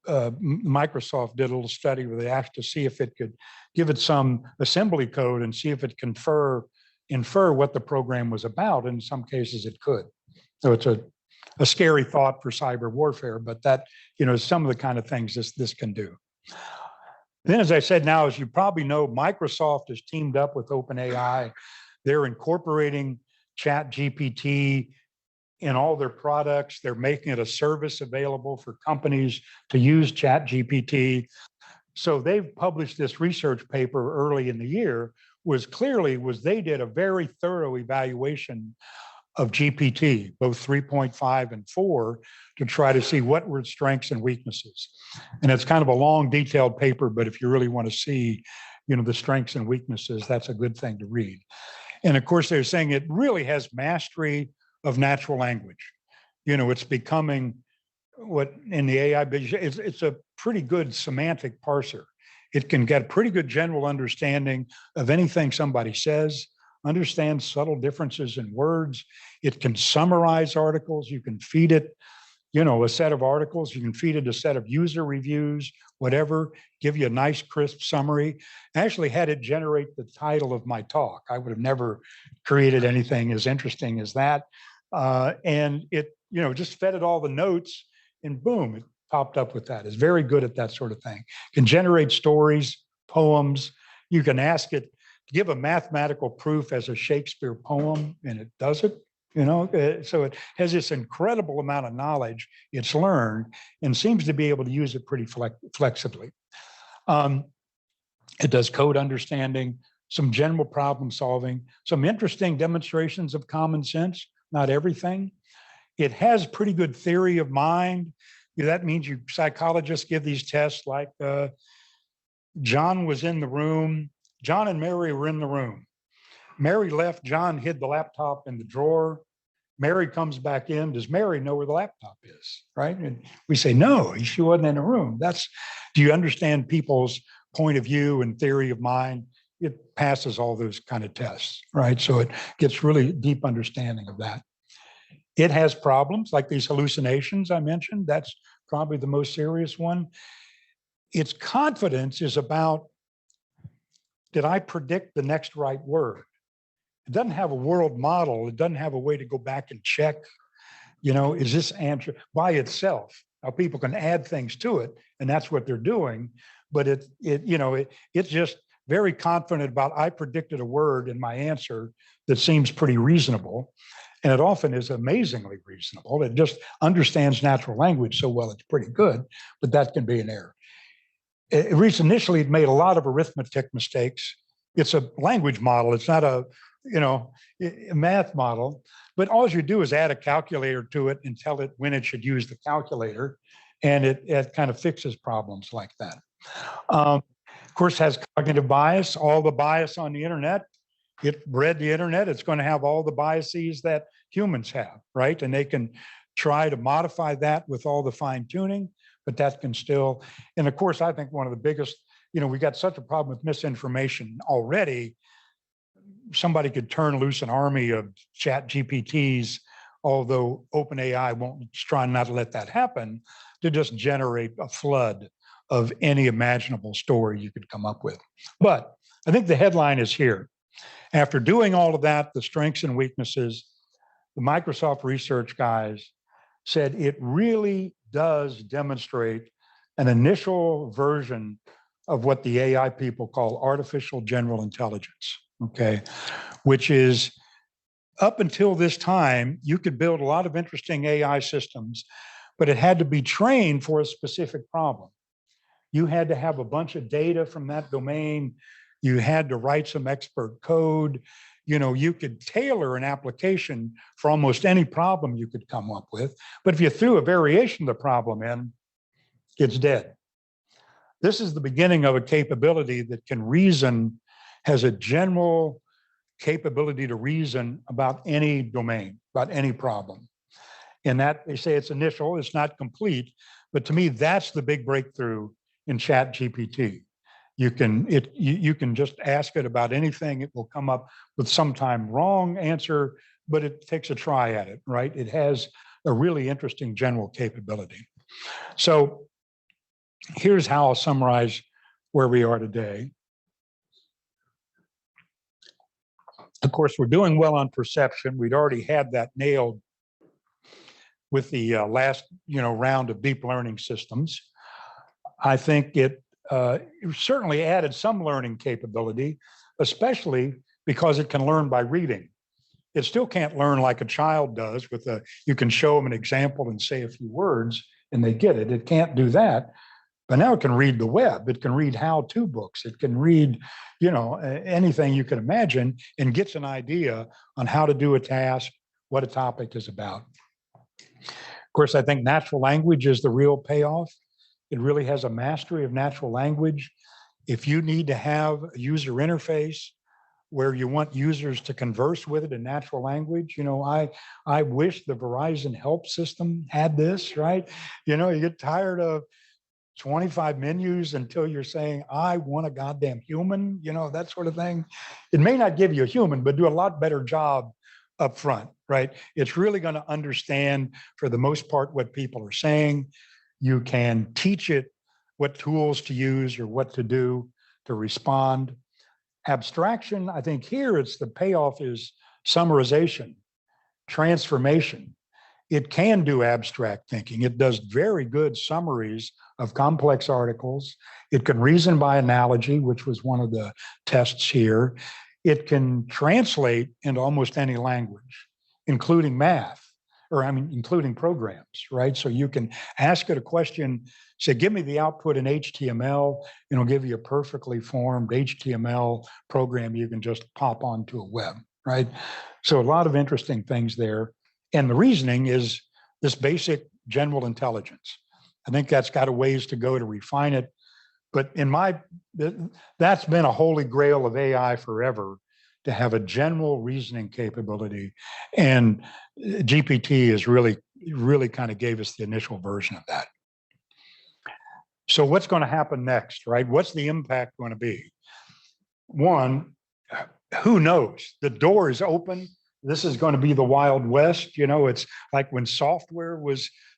Microsoft did a little study where they asked to see if it could give it some assembly code and see if it can infer what the program was about. In some cases, it could. So it's a scary thought for cyber warfare, but that, some of the kind of things this can do. Then, as I said, now, as you probably know, Microsoft has teamed up with OpenAI. They're incorporating ChatGPT in all their products. They're making it a service available for companies to use ChatGPT. So they've published this research paper early in the year, they did a very thorough evaluation of GPT, both 3.5 and 4, to try to see what were its strengths and weaknesses. And it's kind of a long, detailed paper, but if you really want to see, the strengths and weaknesses, that's a good thing to read. And of course, they're saying it really has mastery of natural language. It's becoming what in the AI, it's a pretty good semantic parser. It can get a pretty good general understanding of anything somebody says, understands subtle differences in words. It can summarize articles. You can feed it a set of articles. You can feed it a set of user reviews, whatever, give you a nice, crisp summary. I actually had it generate the title of my talk. I would have never created anything as interesting as that. And it, just fed it all the notes and boom, it popped up with that. It's very good at that sort of thing. Can generate stories, poems. You can ask it to give a mathematical proof as a Shakespeare poem, and it does it. So it has this incredible amount of knowledge it's learned and seems to be able to use it pretty flexibly. It does code understanding, some general problem solving, some interesting demonstrations of common sense, not everything. It has pretty good theory of mind. That means you psychologists give these tests like John was in the room, John and Mary were in the room. Mary left, John hid the laptop in the drawer. Mary comes back in. Does Mary know where the laptop is? Right? And we say, no, she wasn't in the room. Do you understand people's point of view and theory of mind? It passes all those kind of tests, right? So it gets really deep understanding of that. It has problems like these hallucinations I mentioned. That's probably the most serious one. Its confidence is about, did I predict the next right word? It doesn't have a world model. It doesn't have a way to go back and check, is this answer by itself? Now people can add things to it, and that's what they're doing. But it's just very confident about, I predicted a word in my answer that seems pretty reasonable. And it often is amazingly reasonable. It just understands natural language so well, it's pretty good, but that can be an error. Initially, it made a lot of arithmetic mistakes. It's a language model. It's not a math model, but all you do is add a calculator to it and tell it when it should use the calculator, and it kind of fixes problems like that. Of course, has cognitive bias, all the bias on the internet. It read the internet, it's going to have all the biases that humans have, right? And they can try to modify that with all the fine tuning, but that can still, and of course, I think one of the biggest, we got such a problem with misinformation already. Somebody could turn loose an army of chat GPTs, although OpenAI won't try not to let that happen, to just generate a flood of any imaginable story you could come up with. But I think the headline is here. After doing all of that, the strengths and weaknesses, the Microsoft research guys said it really does demonstrate an initial version of what the AI people call artificial general intelligence, okay? Which is, up until this time, you could build a lot of interesting AI systems, but it had to be trained for a specific problem. You had to have a bunch of data from that domain. You had to write some expert code. You could tailor an application for almost any problem you could come up with. But if you threw a variation of the problem in, it's dead. This is the beginning of a capability that can reason, has a general capability to reason about any domain, about any problem. And that, they say it's initial, it's not complete, but to me, that's the big breakthrough in Chat GPT. You can just ask it about anything. It will come up with sometime wrong answer, but it takes a try at it, right? It has a really interesting general capability. So here's how I'll summarize where we are today. Of course, we're doing well on perception. We'd already had that nailed with the last round of deep learning systems. I think it certainly added some learning capability, especially because it can learn by reading. It still can't learn like a child does with you can show them an example and say a few words and they get it. It can't do that, but now it can read the web. It can read how-to books. It can read, anything you can imagine, and gets an idea on how to do a task, what a topic is about. Of course, I think natural language is the real payoff. It really has a mastery of natural language. If you need to have a user interface where you want users to converse with it in natural language, I wish the Verizon help system had this, right? You get tired of 25 menus until you're saying, I want a goddamn human, that sort of thing. It may not give you a human, but do a lot better job up front, right? It's really going to understand, for the most part, what people are saying. You can teach it what tools to use or what to do to respond. Abstraction, I think here it's the payoff is summarization, transformation. It can do abstract thinking. It does very good summaries of complex articles. It can reason by analogy, which was one of the tests here. It can translate into almost any language, including math, including programs, right? So you can ask it a question, say, give me the output in HTML, and it'll give you a perfectly formed HTML program you can just pop onto a web, right? So a lot of interesting things there. And the reasoning is this basic general intelligence. I think that's got a ways to go to refine it. But that's been a holy grail of AI forever, to have a general reasoning capability. And GPT is really kind of gave us the initial version of that. So what's going to happen next, right? What's the impact going to be? One, who knows? The door is open. This is going to be the Wild West. It's like when software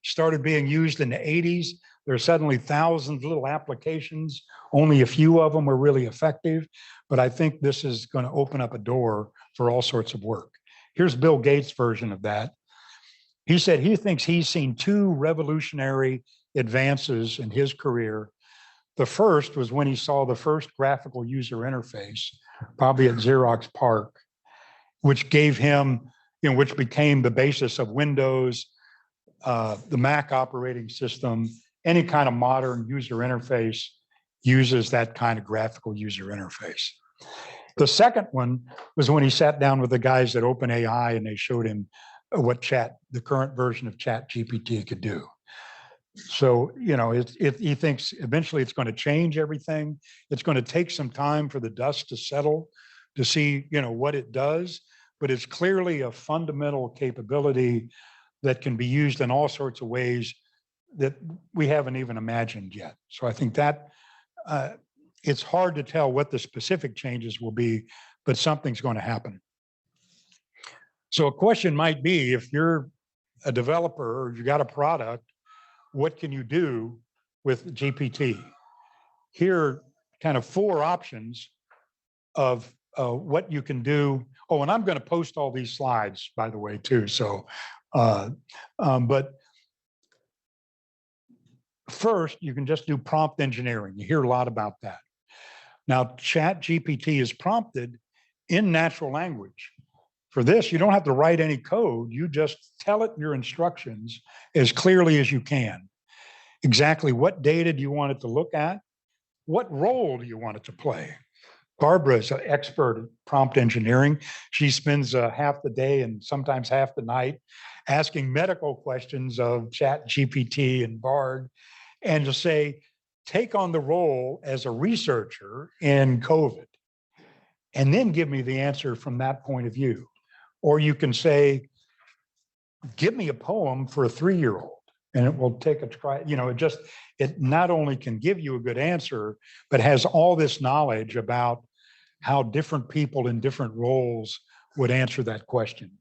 started being used in the 80s, there are suddenly thousands of little applications. Only a few of them were really effective. But I think this is going to open up a door for all sorts of work. Here's Bill Gates' version of that. He said he thinks he's seen two revolutionary advances in his career. The first was when he saw the first graphical user interface, probably at Xerox PARC, which gave him, which became the basis of Windows, the Mac operating system. Any kind of modern user interface uses that kind of graphical user interface. The second one was when he sat down with the guys at OpenAI and they showed him what the current version of ChatGPT could do. So, he thinks eventually it's going to change everything. It's going to take some time for the dust to settle to see, what it does, but it's clearly a fundamental capability that can be used in all sorts of ways that we haven't even imagined yet. So I think that it's hard to tell what the specific changes will be, but something's going to happen. So a question might be, if you're a developer or you got a product, what can you do with GPT? Here are kind of 4 options of what you can do. Oh, and I'm going to post all these slides, by the way, too. So, but first, you can just do prompt engineering. You hear a lot about that. Now, ChatGPT is prompted in natural language. For this, you don't have to write any code. You just tell it your instructions as clearly as you can. Exactly what data do you want it to look at? What role do you want it to play? Barbara is an expert at prompt engineering. She spends half the day and sometimes half the night asking medical questions of ChatGPT and Bard, and to say, take on the role as a researcher in COVID, and then give me the answer from that point of view. Or you can say, give me a poem for a 3-year-old, and it will take a try. It not only can give you a good answer, but has all this knowledge about how different people in different roles would answer that question.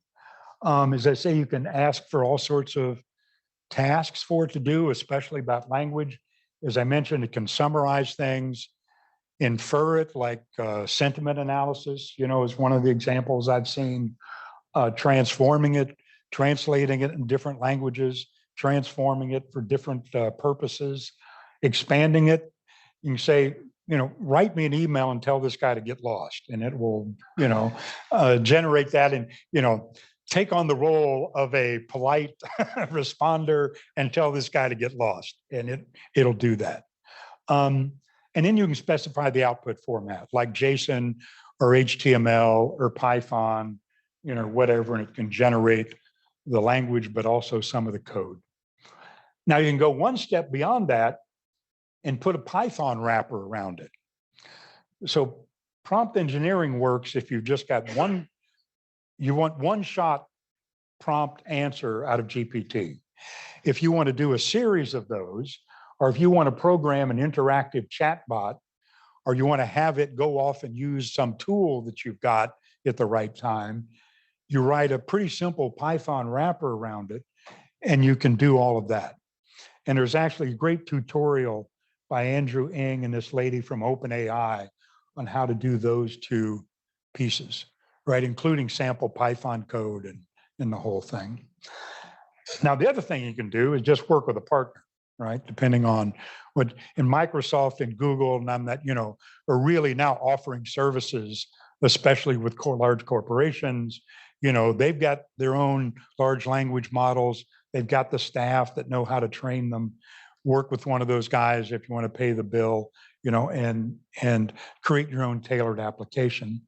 As I say, you can ask for all sorts of tasks for it to do, especially about language. As I mentioned, it can summarize things, infer it, like sentiment analysis, is one of the examples I've seen, transforming it, translating it in different languages, transforming it for different purposes, expanding it. You can say, write me an email and tell this guy to get lost, and it will, generate that and, take on the role of a polite responder and tell this guy to get lost, and it'll do that. And then you can specify the output format, like JSON or HTML or Python, whatever, and it can generate the language, but also some of the code. Now you can go one step beyond that and put a Python wrapper around it. So prompt engineering works if you've just got you want one shot prompt answer out of GPT. If you want to do a series of those, or if you want to program an interactive chatbot, or you want to have it go off and use some tool that you've got at the right time, you write a pretty simple Python wrapper around it, and you can do all of that. And there's actually a great tutorial by Andrew Ng and this lady from OpenAI on how to do those two pieces, right? Including sample Python code and the whole thing. Now, the other thing you can do is just work with a partner, right? Depending on what, in Microsoft and Google, and I'm that, are really now offering services, especially with large corporations. They've got their own large language models. They've got the staff that know how to train them. Work with one of those guys if you want to pay the bill, and create your own tailored application.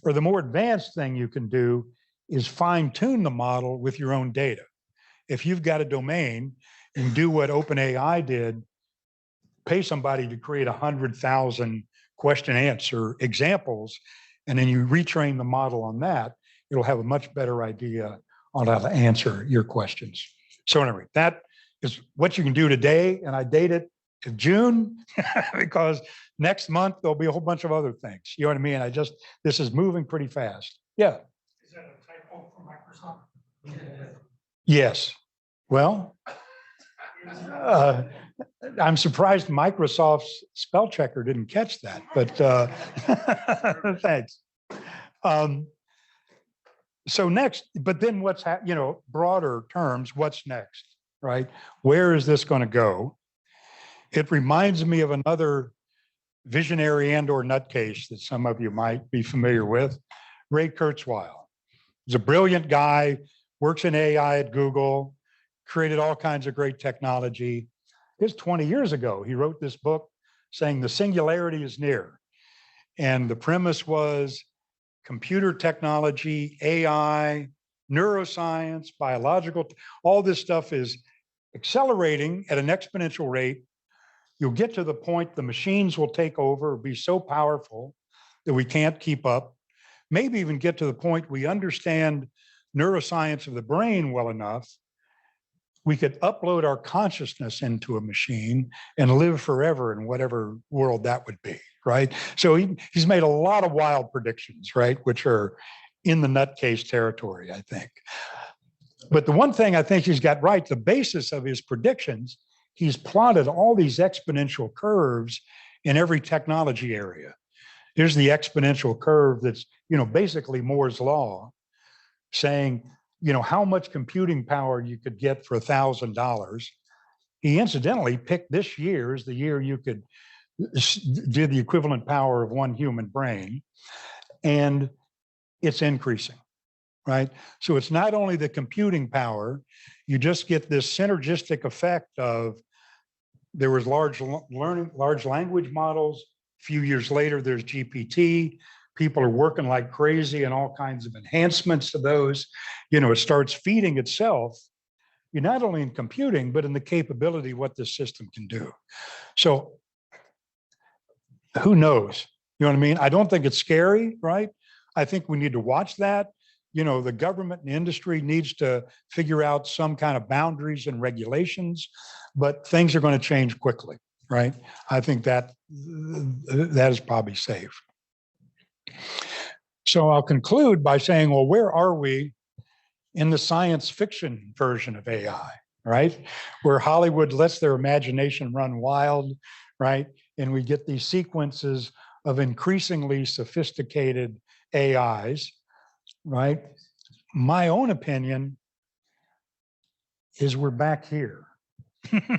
Or the more advanced thing you can do is fine tune the model with your own data. If you've got a domain, you can do what OpenAI did, pay somebody to create 100,000 question answer examples, and then you retrain the model on that, it'll have a much better idea on how to answer your questions. So anyway, that is what you can do today, and I date it to June because next month there'll be a whole bunch of other things. You know what I mean? This is moving pretty fast. Yeah. Is that a typo from Microsoft? Yes. Well, I'm surprised Microsoft's spell checker didn't catch that, but thanks. So next, but then what's broader terms, what's next, right? Where is this going to go? It reminds me of another visionary and/or nutcase that some of you might be familiar with, Ray Kurzweil. He's a brilliant guy, works in AI at Google, created all kinds of great technology. It's 20 years ago, he wrote this book saying the singularity is near. And the premise was computer technology, AI, neuroscience, biological, all this stuff is accelerating at an exponential rate. You'll get to the point the machines will take over, be so powerful that we can't keep up. Maybe even get to the point we understand neuroscience of the brain well enough, we could upload our consciousness into a machine and live forever in whatever world that would be, right? So he's made a lot of wild predictions, right, which are in the nutcase territory, I think. But the one thing I think he's got right, the basis of his predictions, he's plotted all these exponential curves in every technology area. Here's the exponential curve that's, basically Moore's law, saying, how much computing power you could get for $1,000. He incidentally picked this year as the year you could do the equivalent power of one human brain, and it's increasing, right? So it's not only the computing power, you just get this synergistic effect of there was large language models. A few years later, there's GPT. People are working like crazy and all kinds of enhancements to those. It starts feeding itself, not only in computing, but in the capability of what this system can do. So who knows? You know what I mean? I don't think it's scary, right? I think we need to watch that. The government and industry needs to figure out some kind of boundaries and regulations, but things are going to change quickly, right? I think that is probably safe. So I'll conclude by saying, well, where are we in the science fiction version of AI, right? Where Hollywood lets their imagination run wild, right? And we get these sequences of increasingly sophisticated AIs, right? My own opinion is we're back here.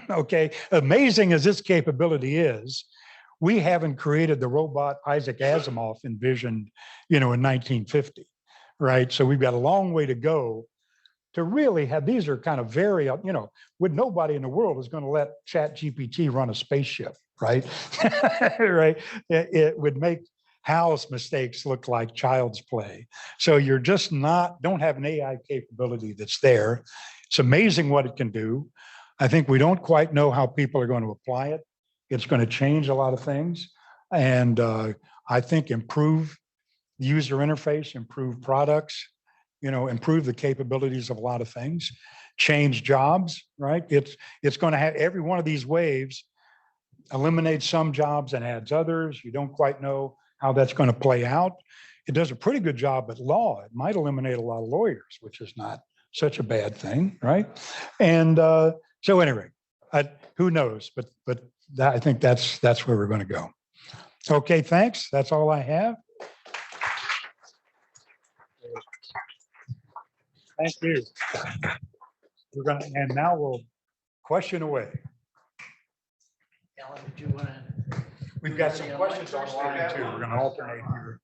Okay, amazing as this capability is, we haven't created the robot Isaac Asimov envisioned, in 1950, right? So we've got a long way to go to really have, these are kind of very, with nobody in the world is going to let ChatGPT run a spaceship, right? Right? It would make Hal's mistakes look like child's play. So you're just don't have an AI capability that's there. It's amazing what it can do. I think we don't quite know how people are going to apply it. It's going to change a lot of things. And I think improve the user interface, improve products, improve the capabilities of a lot of things, change jobs, right? It's going to have every one of these waves eliminates some jobs and adds others. You don't quite know how that's going to play out. it does a pretty good job at law. It might eliminate a lot of lawyers, which is not such a bad thing, right? And so anyway, who knows? But I think that's where we're going to go. Okay, thanks. That's all I have. Thank you. We're going to, and now we'll question away. Alan, did you want to? We've got some questions online too. We're going to alternate here.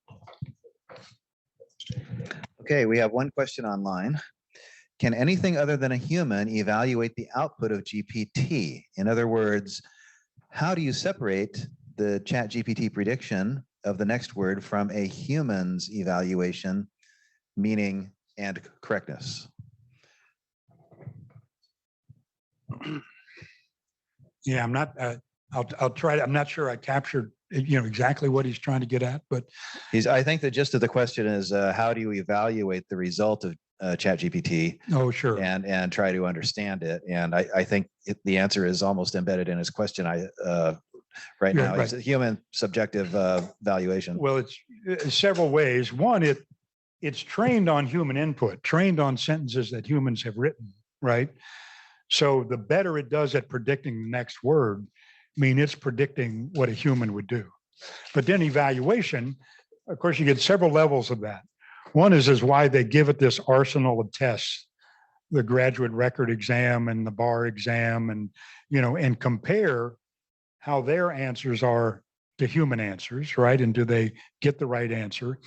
Okay, we have one question online. Can anything other than a human evaluate the output of GPT? In other words, how do you separate the chat GPT prediction of the next word from a human's evaluation, meaning and correctness? Yeah, I'm not, I'll try to, I'm not sure I captured, exactly what he's trying to get at, but I think the gist of the question is, how do you evaluate the result of chat GPT oh, sure. and try to understand it? And I think the answer is almost embedded in his question. Right now, it's a human subjective valuation. Well, it's several ways. One, it's trained on human input, trained on sentences that humans have written, right? So the better it does at predicting the next word, it's predicting what a human would do. But then evaluation, of course, you get several levels of that. One is why they give it this arsenal of tests, the graduate record exam and the bar exam, and and compare how their answers are to human answers, right? And do they get the right answer?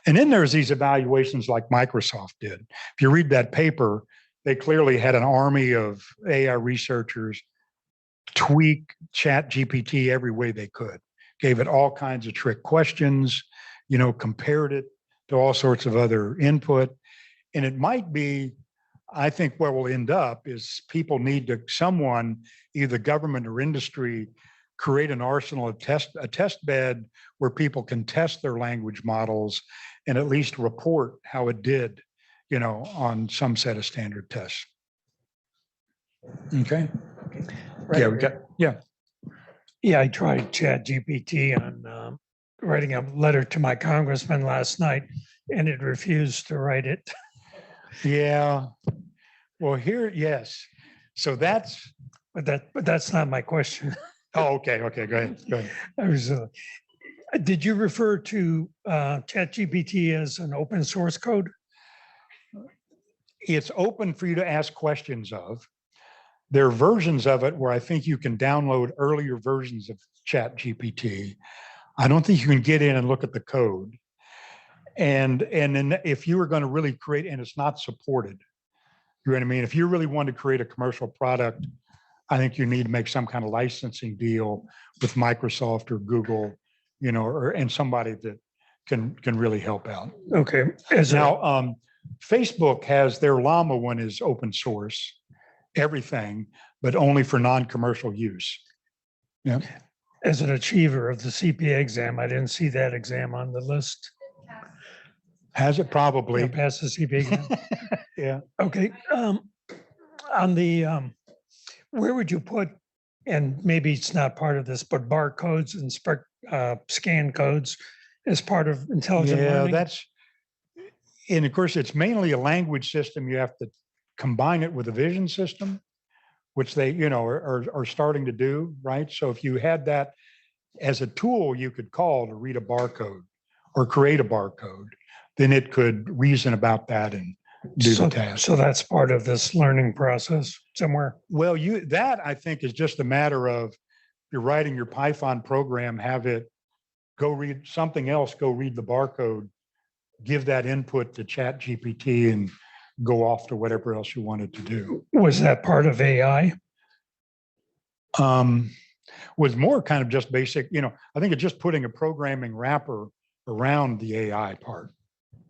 And then there's these evaluations like Microsoft did. If you read that paper, they clearly had an army of AI researchers tweak Chat GPT every way they could, gave it all kinds of trick questions, compared it to all sorts of other input. And it might be, I think where we'll end up is people need to, someone, either government or industry, create an arsenal of a test bed where people can test their language models and at least report how it did, on some set of standard tests. Okay. Right. Yeah, I tried Chat GPT on writing a letter to my congressman last night, and it refused to write it. Yeah. Well, yes. So that's. But that's not my question. Oh, okay. Okay. Go ahead. I was. Did you refer to Chat GPT as an open source code? It's open for you to ask questions of. There are versions of it where I think you can download earlier versions of Chat GPT. I don't think you can get in and look at the code. And then if you were going to really create, and it's not supported, you know what I mean? If you really want to create a commercial product, I think you need to make some kind of licensing deal with Microsoft or Google, and somebody that can really help out. Okay. Now, Facebook has their Llama one is open source, everything, but only for non-commercial use. Yeah. As an achiever of the CPA exam, I didn't see that exam on the list. Has it probably? Pass the CPA exam. Yeah. Okay. On the where would you put, and maybe it's not part of this, but barcodes and scan codes as part of intelligent learning? And of course, it's mainly a language system. You have to combine it with a vision system, which they, are starting to do, right? So if you had that as a tool you could call to read a barcode or create a barcode, then it could reason about that and do the task. So that's part of this learning process somewhere. Well, that I think is just a matter of you're writing your Python program, have it go read something else, go read the barcode, give that input to Chat GPT and go off to whatever else you wanted to do. Was that part of AI? Was more kind of just basic, I think it's just putting a programming wrapper around the AI part,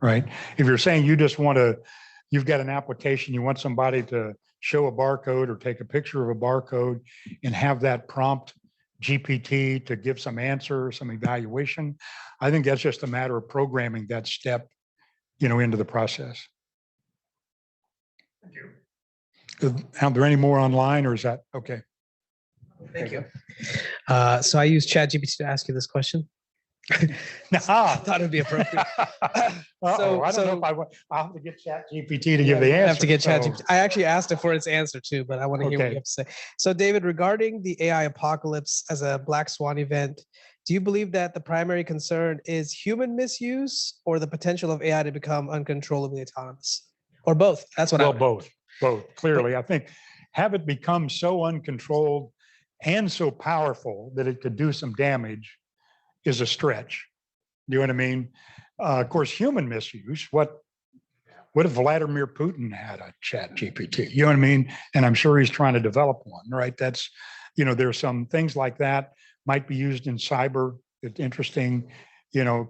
right? If you're saying you've got an application, you want somebody to show a barcode or take a picture of a barcode and have that prompt GPT to give some answer, some evaluation. I think that's just a matter of programming that step, into the process. Thank you. Are there any more online or is that okay? Thank you. So I use ChatGPT to ask you this question. Nah. Thought it'd be appropriate. Uh-oh, I don't know if I want, I'll have to get Chat GPT to give the Yeah, answer. I have to get so- ChatGPT. I actually asked it for its answer too, but I want to hear what Okay. you have to say. So, David, regarding the AI apocalypse as a black swan event, do you believe that the primary concern is human misuse or the potential of AI to become uncontrollably autonomous, or both? That's what Well, I. both, clearly. I think have it become so uncontrolled and so powerful that it could do some damage is a stretch. You know what I mean? Of course, human misuse, what if Vladimir Putin had a Chat GPT? You know what I mean? And I'm sure he's trying to develop one, right? That's, there's some things like that might be used in cyber. It's interesting,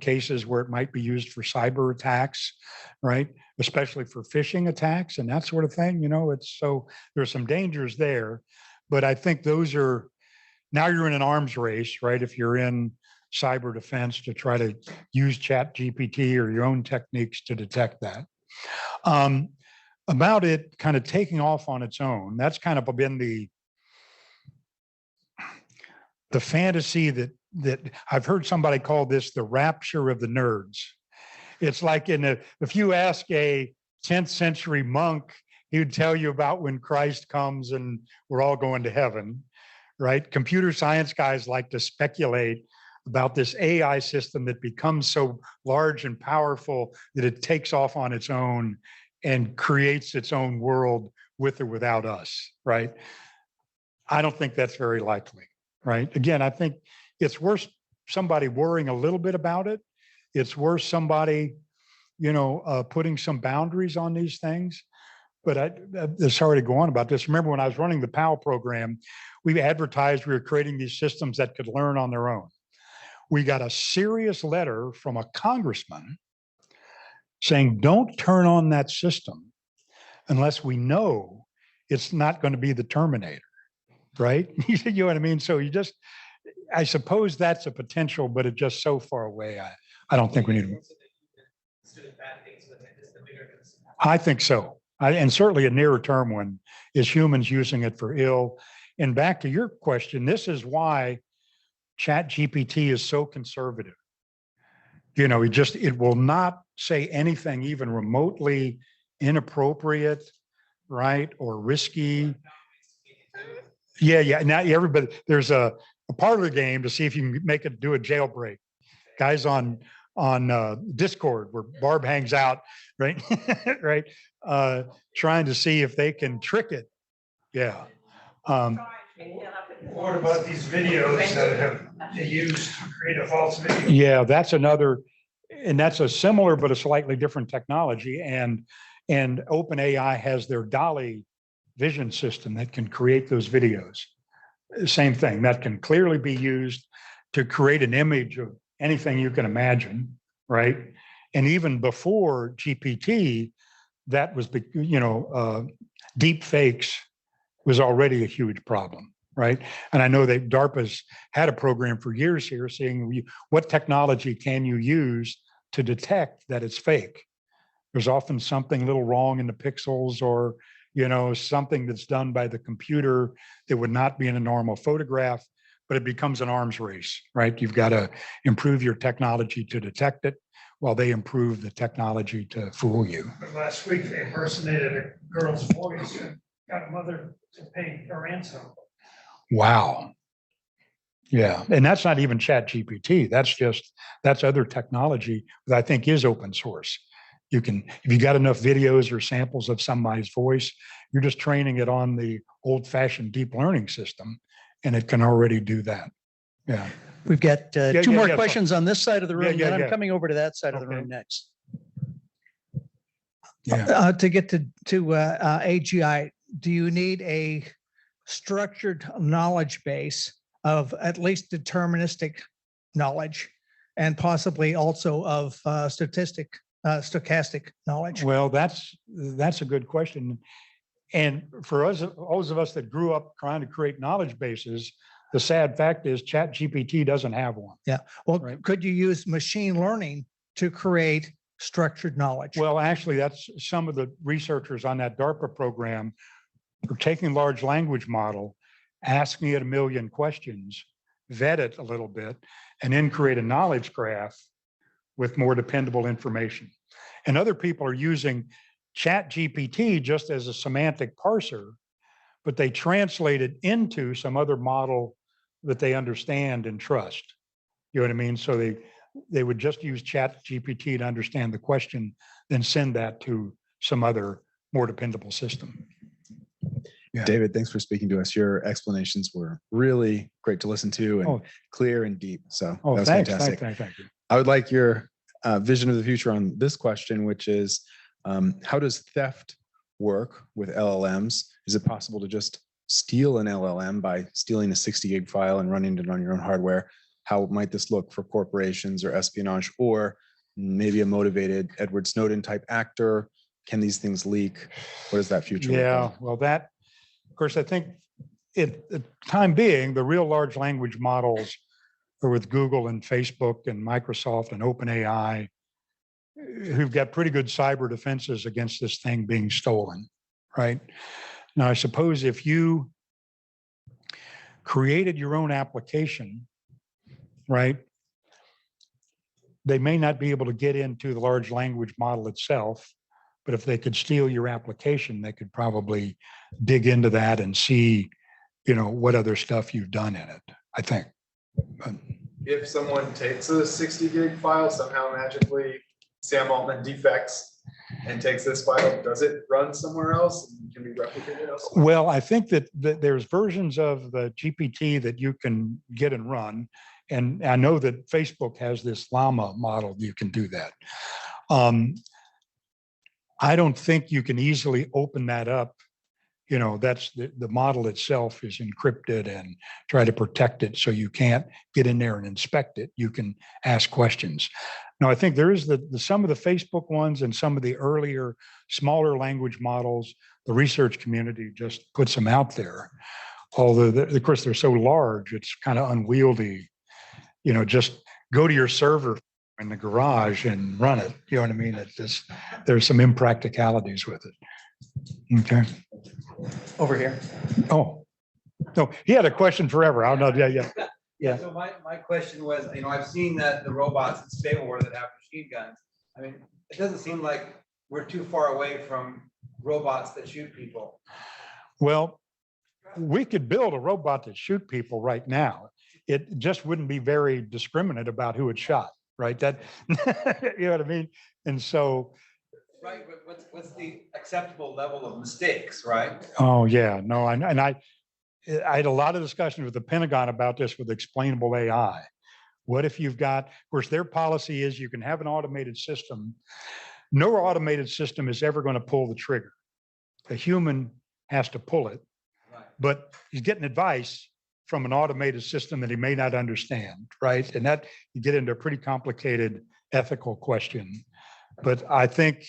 cases where it might be used for cyber attacks, right? Especially for phishing attacks and that sort of thing. It's so there's some dangers there, but I think those are now you're in an arms race, right? If you're in cyber defense to try to use Chat GPT or your own techniques to detect that. About it kind of taking off on its own, that's kind of been the fantasy that I've heard somebody call this the rapture of the nerds. It's like if you ask a 10th century monk, he would tell you about when Christ comes and we're all going to heaven, right? Computer science guys like to speculate about this AI system that becomes so large and powerful that it takes off on its own and creates its own world with or without us, right? I don't think that's very likely, right? Again, I think it's worth somebody worrying a little bit about it. It's worth somebody, putting some boundaries on these things. But sorry to go on about this. Remember when I was running the PAL program, we advertised we were creating these systems that could learn on their own. We got a serious letter from a congressman saying, don't turn on that system unless we know it's not going to be the Terminator, right? You know what I mean? So I suppose that's a potential, but it's just so far away. I don't think we need. I think so. And certainly a nearer term one is humans using it for ill. And back to your question, this is why Chat GPT is so conservative. It will not say anything even remotely inappropriate, right? Or risky. Yeah. Now everybody, there's a part of the game to see if you can make it do a jailbreak. Guys on Discord where Barb hangs out, right? Right. Trying to see if they can trick it. Yeah. What about these videos that they used to create a false video? Yeah, that's another, and that's a similar but a slightly different technology. And OpenAI has their Dolly vision system that can create those videos. Same thing, that can clearly be used to create an image of anything you can imagine, right? And even before GPT, that was, deep fakes was already a huge problem, right? And I know that DARPA's had a program for years here saying what technology can you use to detect that it's fake? There's often something a little wrong in the pixels or, something that's done by the computer that would not be in a normal photograph, but it becomes an arms race, right? You've got to improve your technology to detect it while they improve the technology to fool you. But last week, they impersonated a girl's voice and got a mother to pay a ransom. Wow. Yeah. And that's not even Chat GPT. That's other technology that I think is open source. If you got enough videos or samples of somebody's voice, you're just training it on the old fashioned deep learning system and it can already do that. Yeah. We've got two more yeah, questions on this side of the room, yeah, then yeah. I'm coming over to that side of the Okay. room next. Yeah. To get to AGI, do you need a structured knowledge base of at least deterministic knowledge and possibly also of stochastic knowledge? Well, that's a good question. And for us, those of us that grew up trying to create knowledge bases, the sad fact is Chat GPT doesn't have one. Yeah. Well, Right. could you use machine learning to create structured knowledge? Well, actually, that's some of the researchers on that DARPA program are taking large language model, asking it a million questions, vet it a little bit, and then create a knowledge graph with more dependable information. And other people are using Chat GPT just as a semantic parser, but they translate it into some other model that they understand and trust. You know what I mean? So they would just use Chat GPT to understand the question, then send that to some other more dependable system. Yeah. David, thanks for speaking to us. Your explanations were really great to listen to and clear and deep. So that was fantastic. Thank you. I would like your vision of the future on this question, which is how does theft work with LLMs? Is it possible to just steal an LLM by stealing a 60 gig file and running it on your own hardware? How might this look for corporations or espionage, or maybe a motivated Edward Snowden type actor? Can these things leak? What does that future look like? Well, that, of course, I think at the time being, the real large language models are with Google and Facebook and Microsoft and OpenAI, who've got pretty good cyber defenses against this thing being stolen, right? Now, I suppose if you created your own application, right, they may not be able to get into the large language model itself, but if they could steal your application, they could probably dig into that and see, what other stuff you've done in it, I think. But if someone takes a 60 gig file, somehow magically Sam Altman defects and takes this file, does it run somewhere else and can be replicated elsewhere? Well, I think that there's versions of the GPT that you can get and run. And I know that Facebook has this Llama model, you can do that. I don't think you can easily open that up. That's the model itself is encrypted and try to protect it so you can't get in there and inspect it. You can ask questions. Now, I think there is some of the Facebook ones and some of the earlier, smaller language models, the research community just puts them out there. Although, of course, they're so large, it's kind of unwieldy. Just go to your server in the garage and run it. You know what I mean? It's just, there's some impracticalities with it. Okay. Over here. Oh, no, he had a question forever. I don't know. Yeah. So my question was, I've seen that the robots in Space War that have machine guns. I mean, it doesn't seem like we're too far away from robots that shoot people. Well, we could build a robot to shoot people right now. It just wouldn't be very discriminate about who it shot, right? That, you know what I mean? And so. Right, but what's the acceptable level of mistakes, right? Oh, yeah, no, I had a lot of discussion with the Pentagon about this with explainable AI. What if you've got, of course, their policy is you can have an automated system. No automated system is ever going to pull the trigger. A human has to pull it, right. But he's getting advice from an automated system that he may not understand, right? And that you get into a pretty complicated ethical question. But I think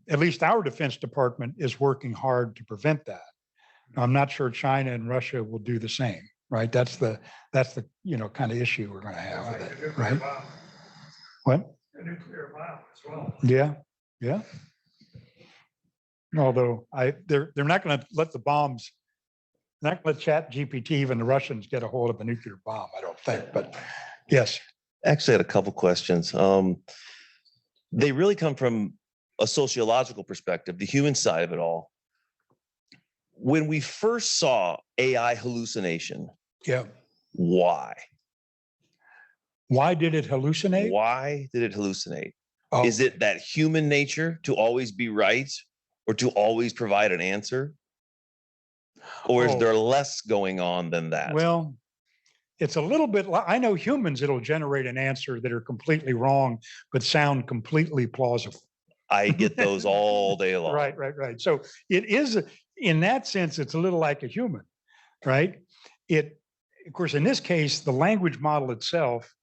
at least our Defense Department is working hard to prevent that. I'm not sure China and Russia will do the same, right? That's the kind of issue we're going to have with it, right? What? A nuclear bomb as well. Yeah. Although they're not going to let the bombs, not going to let Chat GPT, even the Russians, get a hold of a nuclear bomb, I don't think. But yes. Actually, I had a couple questions. They really come from a sociological perspective, the human side of it all. When we first saw AI hallucination, why? Why did it hallucinate? Why did it hallucinate? Oh. Is it that human nature to always be right or to always provide an answer? Or is there less going on than that? Well, it's a little bit, I know humans, it'll generate an answer that are completely wrong, but sound completely plausible. I get those all day long. Right. So it is, in that sense, it's a little like a human, right? Of course, in this case, the language model itself,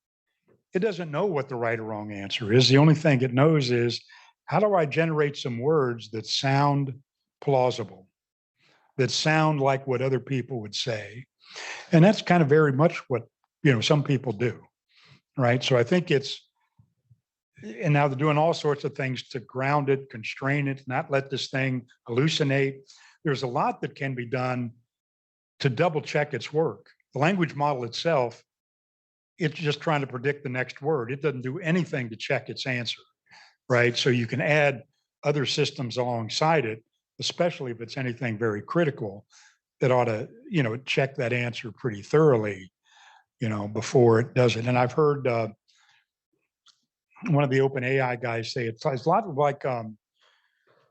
it doesn't know what the right or wrong answer is. The only thing it knows is, how do I generate some words that sound plausible, that sound like what other people would say? And that's kind of very much what, some people do, right? So I think and now they're doing all sorts of things to ground it, constrain it, not let this thing hallucinate. There's a lot that can be done to double check its work. The language model itself it's just trying to predict the next word. It doesn't do anything to check its answer, right? So you can add other systems alongside it, especially if it's anything very critical that ought to, check that answer pretty thoroughly, before it does it. And I've heard one of the open AI guys say it's a lot like,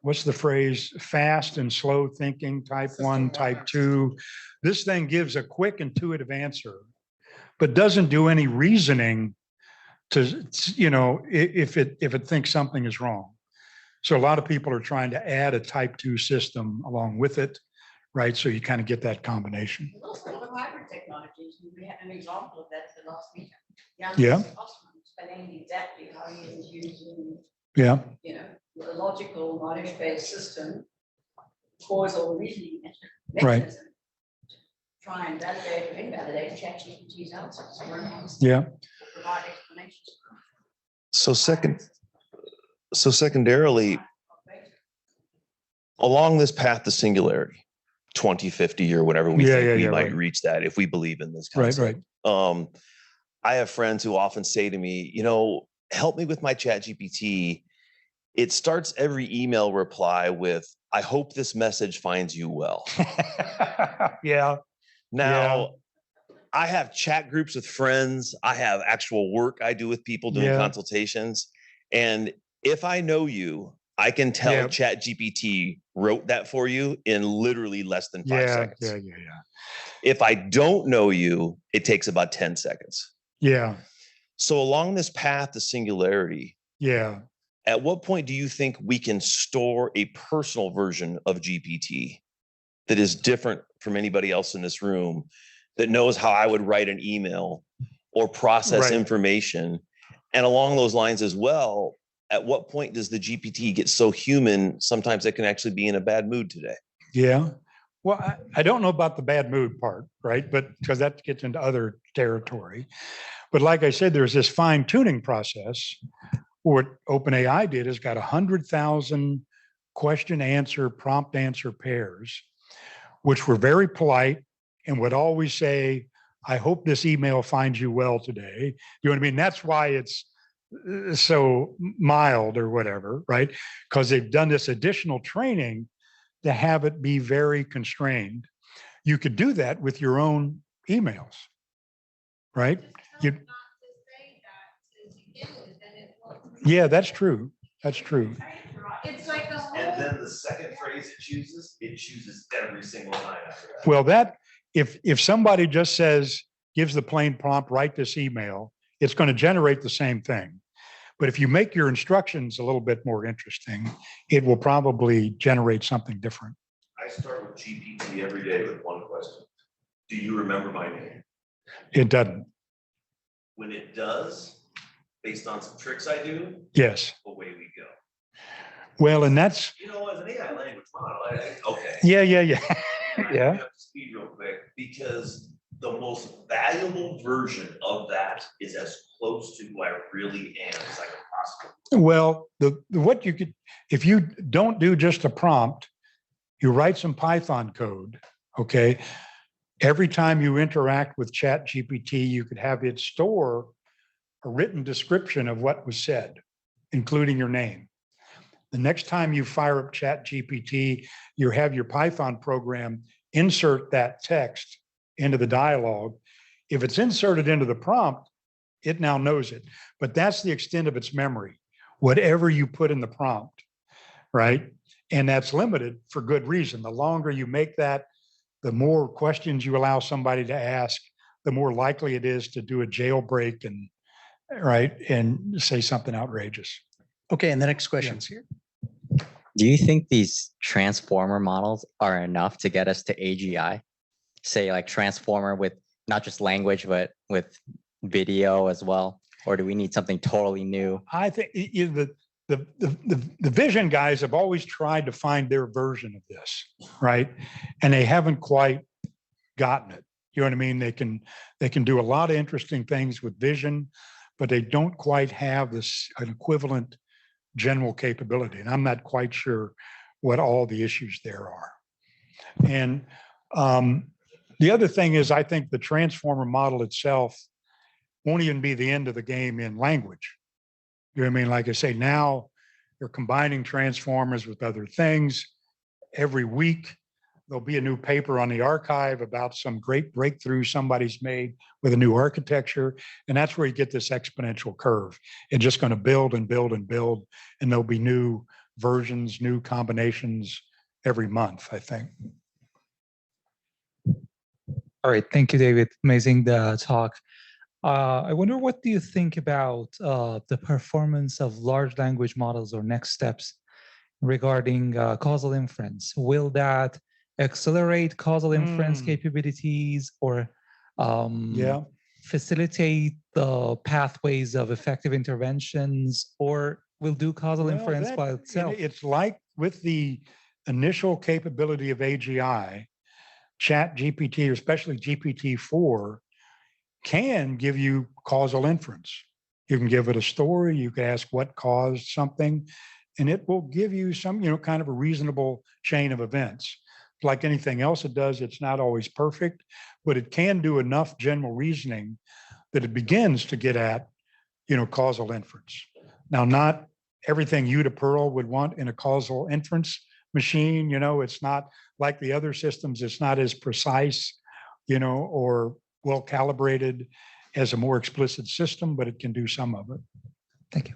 what's the phrase? Fast and slow thinking, type one, type two. This thing gives a quick, intuitive answer, but doesn't do any reasoning to, if it thinks something is wrong. So a lot of people are trying to add a type two system along with it, right? So you kind of get that combination. Also, the hybrid technologies, we had an example of that the last meeting. Yeah. Explaining exactly how he is using, Yeah. the logical knowledge-based system, causal reasoning Right. mechanism, to try and validate or invalidate ChatGPT's answers. Yeah. Provide explanations. So secondarily, along this path to singularity, 2050 or whatever we think we might reach that if we believe in this concept. Right. I have friends who often say to me, help me with my ChatGPT. It starts every email reply with, I hope this message finds you well. Yeah. Now, I have chat groups with friends. I have actual work I do with people doing consultations. And if I know you, I can tell ChatGPT wrote that for you in literally less than 5 seconds. Yeah. If I don't know you, it takes about 10 seconds. Yeah. So along this path to singularity, at what point do you think we can store a personal version of GPT that is different from anybody else in this room, that knows how I would write an email or process information? And along those lines as well, at what point does the GPT get so human, sometimes it can actually be in a bad mood today? Yeah. Well, I don't know about the bad mood part, right? But because that gets into other territory. But like I said, there's this fine tuning process. What OpenAI did is got 100,000 question answer, prompt answer pairs, which were very polite and would always say, I hope this email finds you well today. You know what I mean? That's why it's so mild or whatever, right? Because they've done this additional training to have it be very constrained. You could do that with your own emails, right? Yeah, that's true. That's true. It's like the whole. And then the second phrase it chooses every single time after that. Well, if somebody just gives the plain prompt, write this email, it's going to generate the same thing. But if you make your instructions a little bit more interesting, it will probably generate something different. I start with GPT every day with one question. Do you remember my name? It doesn't. When it does, based on some tricks I do, yes, away we go. Well, and that's, as an AI language model, okay. Yeah. And I bring up to speed real quick, because the most valuable version of that is as close to who I really am as I can possibly. Well, what you could, if you don't do just a prompt, you write some Python code, okay? Every time you interact with ChatGPT, you could have it store a written description of what was said, including your name. The next time you fire up ChatGPT, you have your Python program insert that text into the dialogue. If it's inserted into the prompt, it now knows it. But that's the extent of its memory, whatever you put in the prompt, right? And that's limited for good reason. The longer you make that, the more questions you allow somebody to ask, the more likely it is to do a jailbreak and say something outrageous. Okay, and the next question's here. Do you think these transformer models are enough to get us to AGI? Say like transformer with not just language, but with video as well? Or do we need something totally new? I think the vision guys have always tried to find their version of this, right? And they haven't quite gotten it. You know what I mean? They can do a lot of interesting things with vision, but they don't quite have an equivalent general capability. And I'm not quite sure what all the issues there are. And the other thing is, I think the transformer model itself won't even be the end of the game in language. You know what I mean? Like I say, now they're combining transformers with other things. Every week, there'll be a new paper on the archive about some great breakthrough somebody's made with a new architecture. And that's where you get this exponential curve. It's just going to build and build and build. And there'll be new versions, new combinations every month, I think. All right, thank you, David. Amazing talk. I wonder, what do you think about the performance of large language models, or next steps regarding causal inference? Will that accelerate causal inference capabilities, or facilitate the pathways of effective interventions, or will do causal inference by itself? It's like with the initial capability of AGI, Chat GPT, especially GPT-4, can give you causal inference. You can give it a story, you can ask what caused something, and it will give you some, kind of a reasonable chain of events. Like anything else it does, it's not always perfect, but it can do enough general reasoning that it begins to get at, causal inference. Now, not everything you to Pearl would want in a causal inference machine, it's not like the other systems, it's not as precise, or well calibrated as a more explicit system, but it can do some of it. Thank you.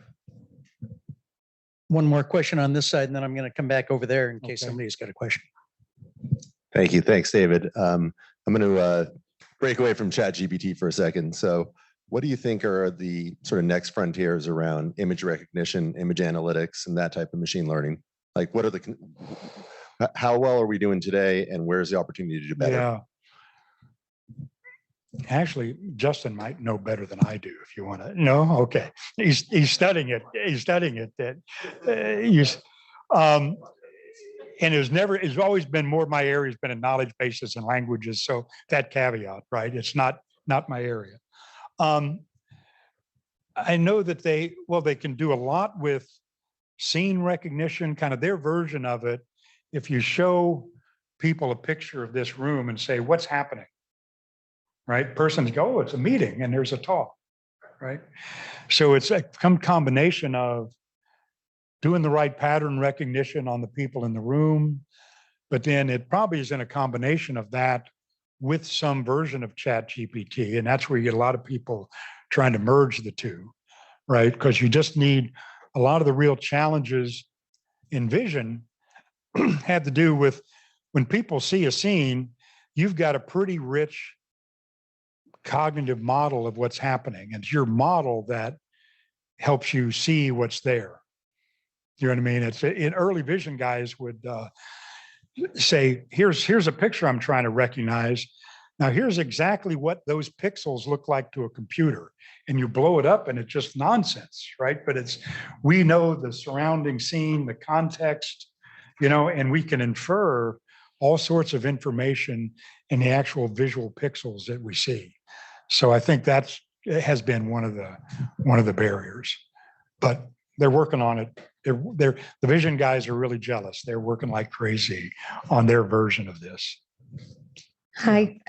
One more question on this side, and then I'm going to come back over there in case Okay. somebody's got a question. Thank you. Thanks, David. I'm going to break away from ChatGPT for a second. So what do you think are the sort of next frontiers around image recognition, image analytics, and that type of machine learning? Like, what are how well are we doing today, and where's the opportunity to do better? Yeah. Actually, Justin might know better than I do if you want to. No? Okay. He's studying it. He's studying it. And it's always been more my area has been in knowledge bases and languages. So that caveat, right? It's not my area. I know that they can do a lot with scene recognition, kind of their version of it. If you show people a picture of this room and say, what's happening? Right? Persons go, oh, it's a meeting and there's a talk, right? So it's a combination of doing the right pattern recognition on the people in the room, but then it probably is in a combination of that with some version of Chat GPT. And that's where you get a lot of people trying to merge the two, right? Because you just need a lot of the real challenges in vision had to do with when people see a scene, you've got a pretty rich cognitive model of what's happening. It's your model that helps you see what's there. You know what I mean? It's in early vision guys would say, here's a picture I'm trying to recognize. Now here's exactly what those pixels look like to a computer. And you blow it up and it's just nonsense, right? But we know the surrounding scene, the context, and we can infer all sorts of information in the actual visual pixels that we see. So I think it has been one of the barriers, but they're working on it. The vision guys are really jealous. They're working like crazy on their version of this. Hi.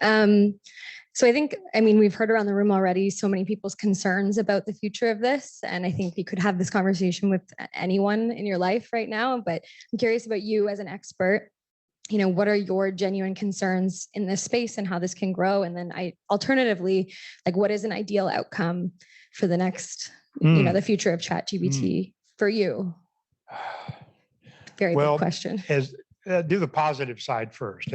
So we've heard around the room already so many people's concerns about the future of this. And I think you could have this conversation with anyone in your life right now, but I'm curious about you as an expert. What are your genuine concerns in this space and how this can grow? And then alternatively, like, what is an ideal outcome for the next, the future of Chat GPT for you? Very big question. Do the positive side first.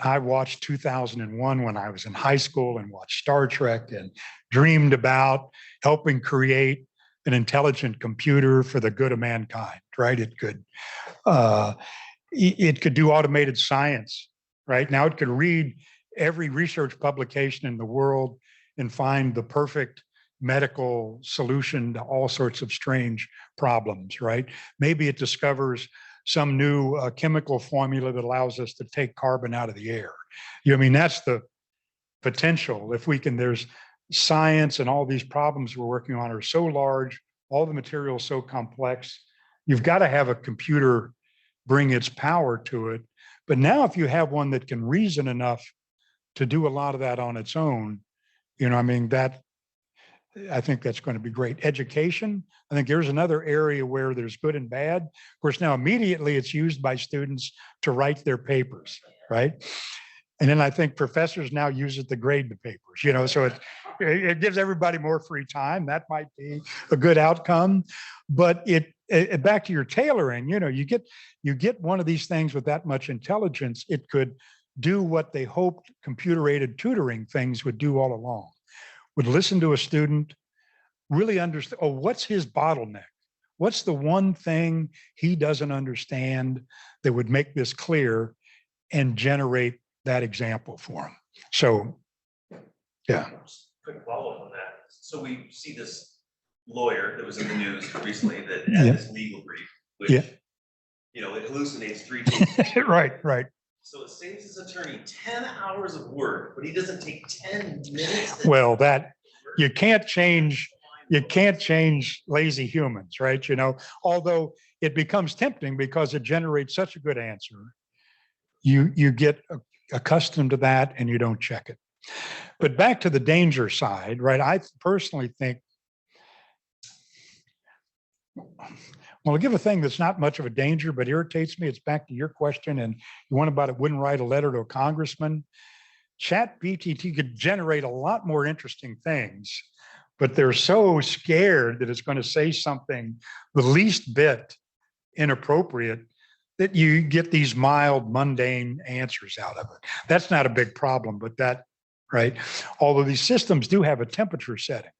I watched 2001 when I was in high school and watched Star Trek and dreamed about helping create an intelligent computer for the good of mankind, right? It could do automated science, right? Now it could read every research publication in the world and find the perfect medical solution to all sorts of strange problems, right? Maybe it discovers some new chemical formula that allows us to take carbon out of the air. That's the potential. If we can, there's science and all these problems we're working on are so large, all the material so complex, you've got to have a computer bring its power to it. But now if you have one that can reason enough to do a lot of that on its own, I mean, I think that's going to be great. Education, I think there's another area where there's good and bad. Of course, now immediately it's used by students to write their papers, right? And then I think professors now use it to grade the papers, so it gives everybody more free time. That might be a good outcome. But back to your tailoring, you get one of these things with that much intelligence, it could do what they hoped computer-aided tutoring things would do all along. Would listen to a student, really understand, what's his bottleneck? What's the one thing he doesn't understand that would make this clear and generate that example for him? So, yeah. Quick follow-up on that. So we see this lawyer that was in the news recently that had this legal brief, which, it hallucinates 3 cases. Right. So it saves his attorney 10 hours of work, but he doesn't take 10 minutes. Well, you can't change lazy humans, right? Although it becomes tempting because it generates such a good answer, you get accustomed to that and you don't check it. But back to the danger side, right? I personally think, well, I'll give a thing that's not much of a danger, but irritates me. It's back to your question, and you want about it wouldn't write a letter to a congressman. ChatGPT could generate a lot more interesting things, but they're so scared that it's going to say something the least bit inappropriate that you get these mild, mundane answers out of it. That's not a big problem, but right? Although these systems do have a temperature setting.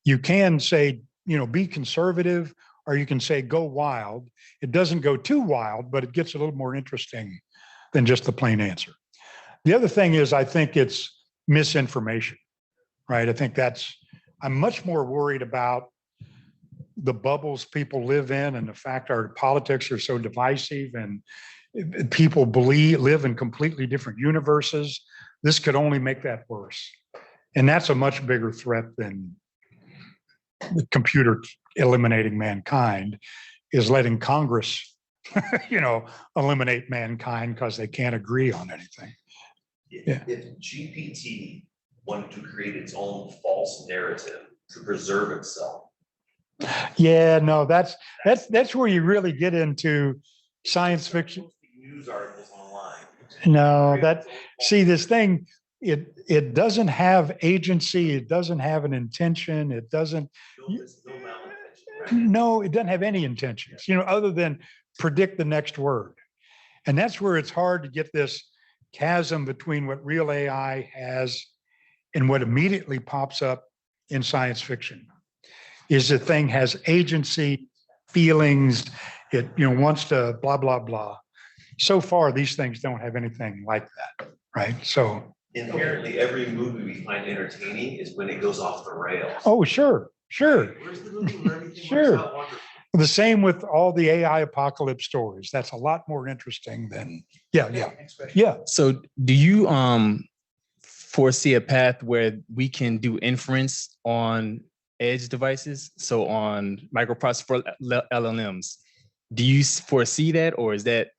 You can say, be conservative, or you can say go wild. It doesn't go too wild, but it gets a little more interesting than just the plain answer. The other thing is, I think it's misinformation, right? I think I'm much more worried about the bubbles people live in and the fact our politics are so divisive and people live in completely different universes. This could only make that worse. And that's a much bigger threat than the computer eliminating mankind, is letting Congress, eliminate mankind because they can't agree on anything. If GPT wanted to create its own false narrative to preserve itself. Yeah, no, that's where you really get into science fiction. News articles online. No, this thing, it doesn't have agency, it doesn't have an intention, it doesn't. No, it doesn't have any intentions, other than predict the next word. And that's where it's hard to get this chasm between what real AI has and what immediately pops up in science fiction. Is the thing has agency, feelings, it wants to blah, blah, blah. So far, these things don't have anything like that, right? So inherently, every movie we find entertaining is when it goes off the rails. Oh, sure. Where's the movie where everything works out wonderful? The same with all the AI apocalypse stories. That's a lot more interesting than, yeah. So do you foresee a path where we can do inference on edge devices? So on microprocessor LLMs, do you foresee that, or is that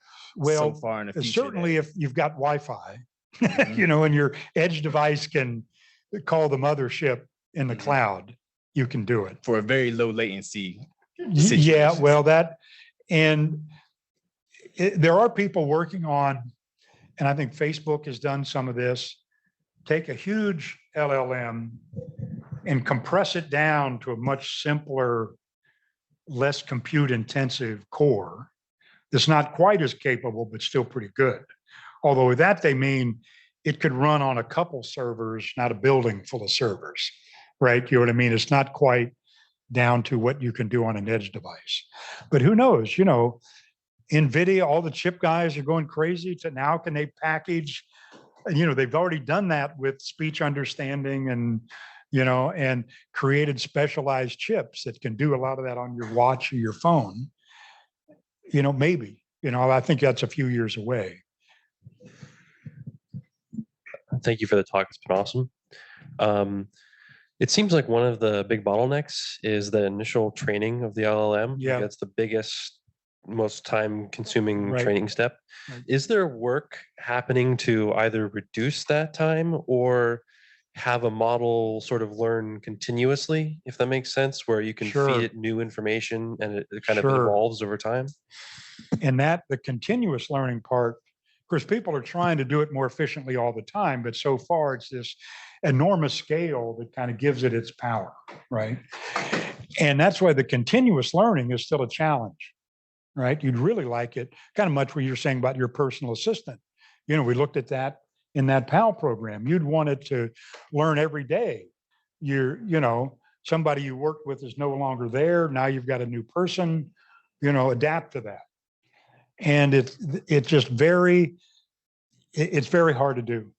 so far in the future? Certainly if you've got Wi-Fi, and your edge device can call the mothership in the cloud, you can do it. For a very low latency. Yeah, well, there are people working on, and I think Facebook has done some of this, take a huge LLM and compress it down to a much simpler, less compute intensive core that's not quite as capable, but still pretty good. Although with that, they mean it could run on a couple servers, not a building full of servers, right? You know what I mean? It's not quite down to what you can do on an edge device. But who knows, NVIDIA, all the chip guys are going crazy to now can they package, they've already done that with speech understanding and, and created specialized chips that can do a lot of that on your watch or your phone. Maybe, I think that's a few years away. Thank you for the talk. It's been awesome. It seems like one of the big bottlenecks is the initial training of the LLM. Yeah. That's the biggest most time consuming Right. training step. Right. Is there work happening to either reduce that time or have a model sort of learn continuously, if that makes sense, where you can Sure. feed it new information and it kind of Sure. evolves over time? And that the continuous learning part, of course, people are trying to do it more efficiently all the time, but so far it's this enormous scale that kind of gives it its power, right? And that's why the continuous learning is still a challenge, right? You'd really like it, kind of much what you're saying about your personal assistant. You know, we looked at that in that PAL program. You'd want it to learn every day. You know, somebody you worked with is no longer there. Now you've got a new person, you know, adapt to that. And it's just it's very hard to do.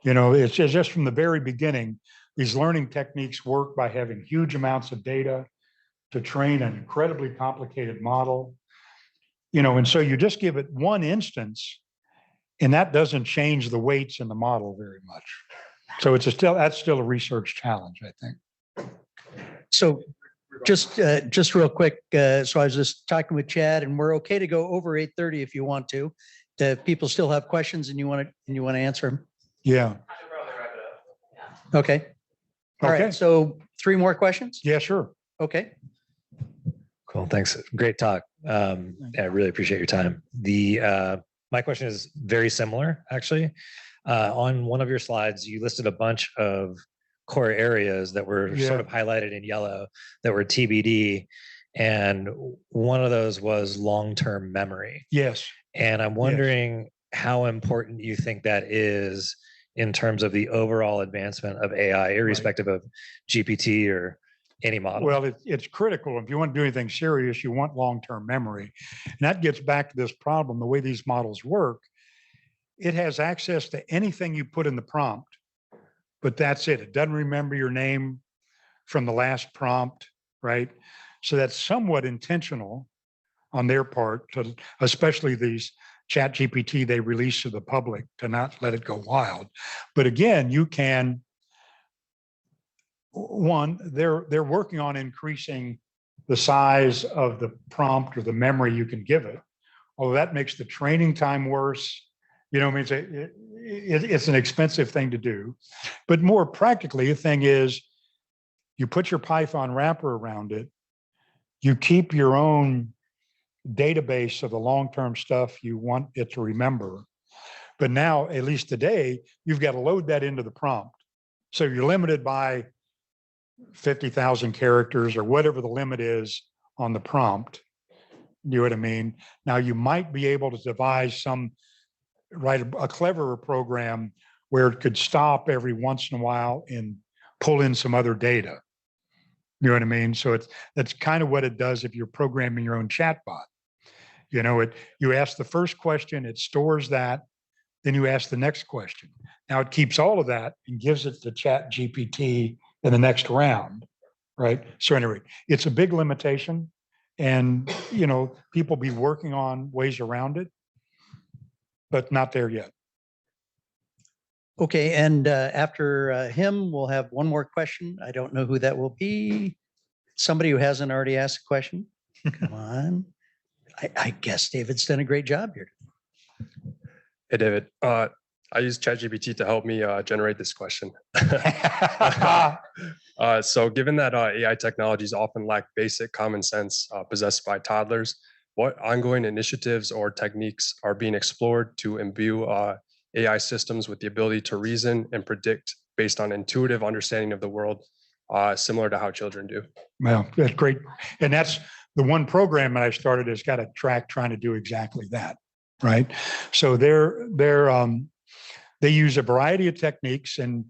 You know, it's just from the very beginning, these learning techniques work by having huge amounts of data to train an incredibly complicated model. You know, and so you just give it one instance, and that doesn't change the weights in the model very much. So that's still a research challenge, I think. So just real quick, so I was just talking with Chad, and we're okay to go over 8:30 if you want to. If people still have questions and you want to answer them. Yeah. Okay. All Okay. right. So 3 more questions? Yeah, sure. Okay. Cool. Thanks. Great talk. I really appreciate your time. My question is very similar, actually. On one of your slides, you listed a bunch of core areas that were sort of highlighted in yellow that were TBD. And one of those was long-term memory. Yes. And I'm wondering how important you think that is in terms of the overall advancement of AI, irrespective of GPT or any model. Well, it's critical. If you want to do anything serious, you want long-term memory. And that gets back to this problem, the way these models work. It has access to anything you put in the prompt, but that's it. It doesn't remember your name from the last prompt, right? So that's somewhat intentional on their part, especially these Chat GPT they release to the public, to not let it go wild. But again, you can, they're working on increasing the size of the prompt or the memory you can give it. Although that makes the training time worse. You know, I mean, it's an expensive thing to do. But more practically, the thing is, you put your Python wrapper around it, you keep your own database of the long-term stuff you want it to remember. But now, at least today, you've got to load that into the prompt. So you're limited by 50,000 characters or whatever the limit is on the prompt. You know what I mean? Now you might be able to devise write a cleverer program where it could stop every once in a while and pull in some other data. You know what I mean? So that's kind of what it does if you're programming your own chatbot. You know, you ask the first question, it stores that, then you ask the next question. Now it keeps all of that and gives it to Chat GPT in the next round, right? So anyway, it's a big limitation, and you know, people be working on ways around it, but not there yet. Okay. And after him, we'll have one more question. I don't know who that will be. Somebody who hasn't already asked a question. Come on. I guess David's done a great job here. Hey, David. I use ChatGPT to help me generate this question. So given that AI technologies often lack basic common sense possessed by toddlers, what ongoing initiatives or techniques are being explored to imbue AI systems with the ability to reason and predict based on intuitive understanding of the world, similar to how children do? Well, that's great. And that's the one program that I started has got a track trying to do exactly that, right? So they use a variety of techniques, and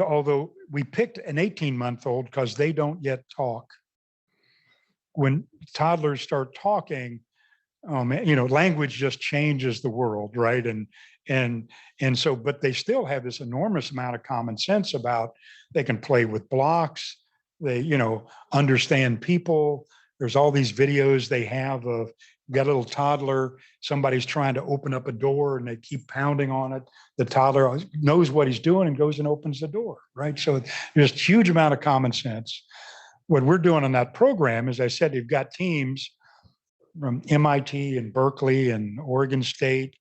although we picked an 18-month-old because they don't yet talk, when toddlers start talking, you know, language just changes the world, right? And so, but they still have this enormous amount of common sense about they can play with blocks, they, you know, understand people. There's all these videos they have of got a little toddler, somebody's trying to open up a door and they keep pounding on it. The toddler knows what he's doing and goes and opens the door, right? So there's a huge amount of common sense. What we're doing on that program, as I said, you've got teams from MIT and Berkeley and Oregon State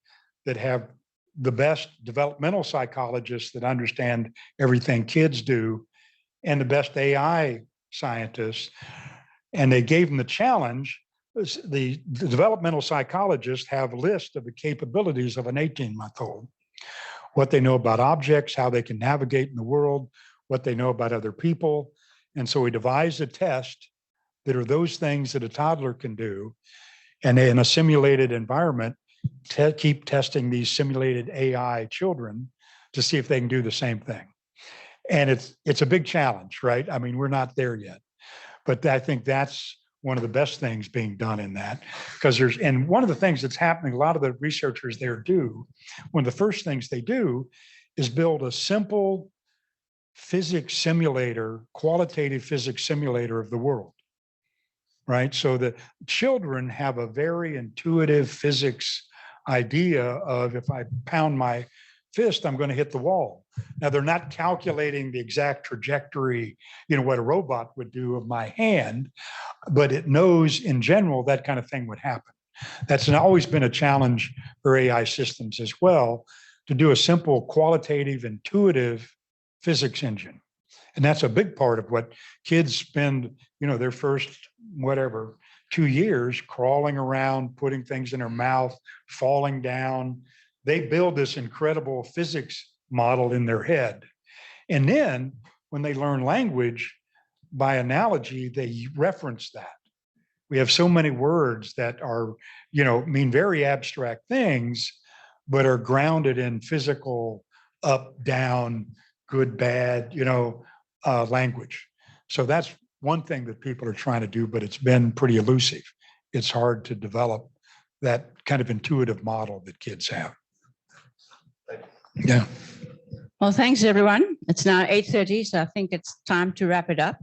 that have the best developmental psychologists that understand everything kids do and the best AI scientists. And they gave them the challenge. The developmental psychologists have a list of the capabilities of an 18-month-old, what they know about objects, how they can navigate in the world, what they know about other people. And so we devised a test that are those things that a toddler can do. And in a simulated environment, keep testing these simulated AI children to see if they can do the same thing. And it's a big challenge, right? I mean, we're not there yet, but I think that's one of the best things being done in that, because and one of the things that's happening, a lot of the researchers there do, one of the first things they do is build a simple physics simulator, qualitative physics simulator of the world, right? So the children have a very intuitive physics idea of, if I pound my fist, I'm going to hit the wall. Now, they're not calculating the exact trajectory, what a robot would do of my hand, but it knows in general that kind of thing would happen. That's always been a challenge for AI systems as well, to do a simple qualitative, intuitive physics engine. And that's a big part of what kids spend, their first, 2 years crawling around, putting things in their mouth, falling down. They build this incredible physics model in their head. And then when they learn language, by analogy, they reference that. We have so many words that are, mean very abstract things, but are grounded in physical up, down, good, bad, language. So that's one thing that people are trying to do, but it's been pretty elusive. It's hard to develop that kind of intuitive model that kids have. Yeah. Well, thanks, everyone. It's now 8:30, so I think it's time to wrap it up.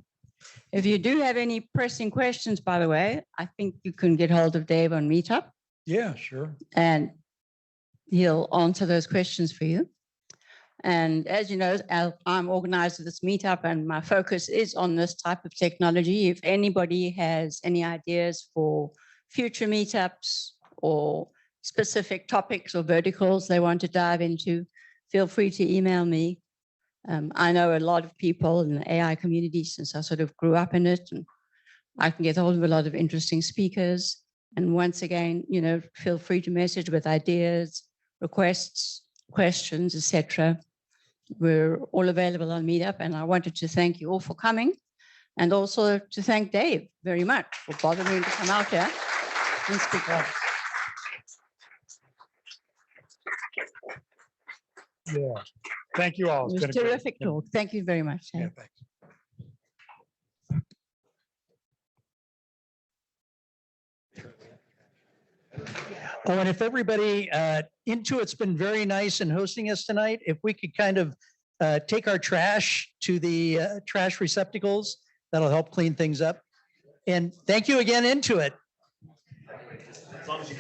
If you do have any pressing questions, by the way, I think you can get hold of Dave on Meetup. Yeah, sure. And he'll answer those questions for you. And as you know, I'm organizer of this meetup and my focus is on this type of technology. If anybody has any ideas for future meetups or specific topics or verticals they want to dive into, feel free to email me. I know a lot of people in the AI community since I sort of grew up in it, and I can get hold of a lot of interesting speakers. And once again, feel free to message with ideas, requests, questions, etc. We're all available on Meetup, and I wanted to thank you all for coming, and also to thank Dave very much for bothering to come out here and speak with us. Yeah. Thank you all. It was terrific talk. Thank you very much. Yeah, thanks. Oh, and if everybody, Intuit's been very nice in hosting us tonight. If we could kind of take our trash to the trash receptacles, that'll help clean things up. And thank you again, Intuit. As long as you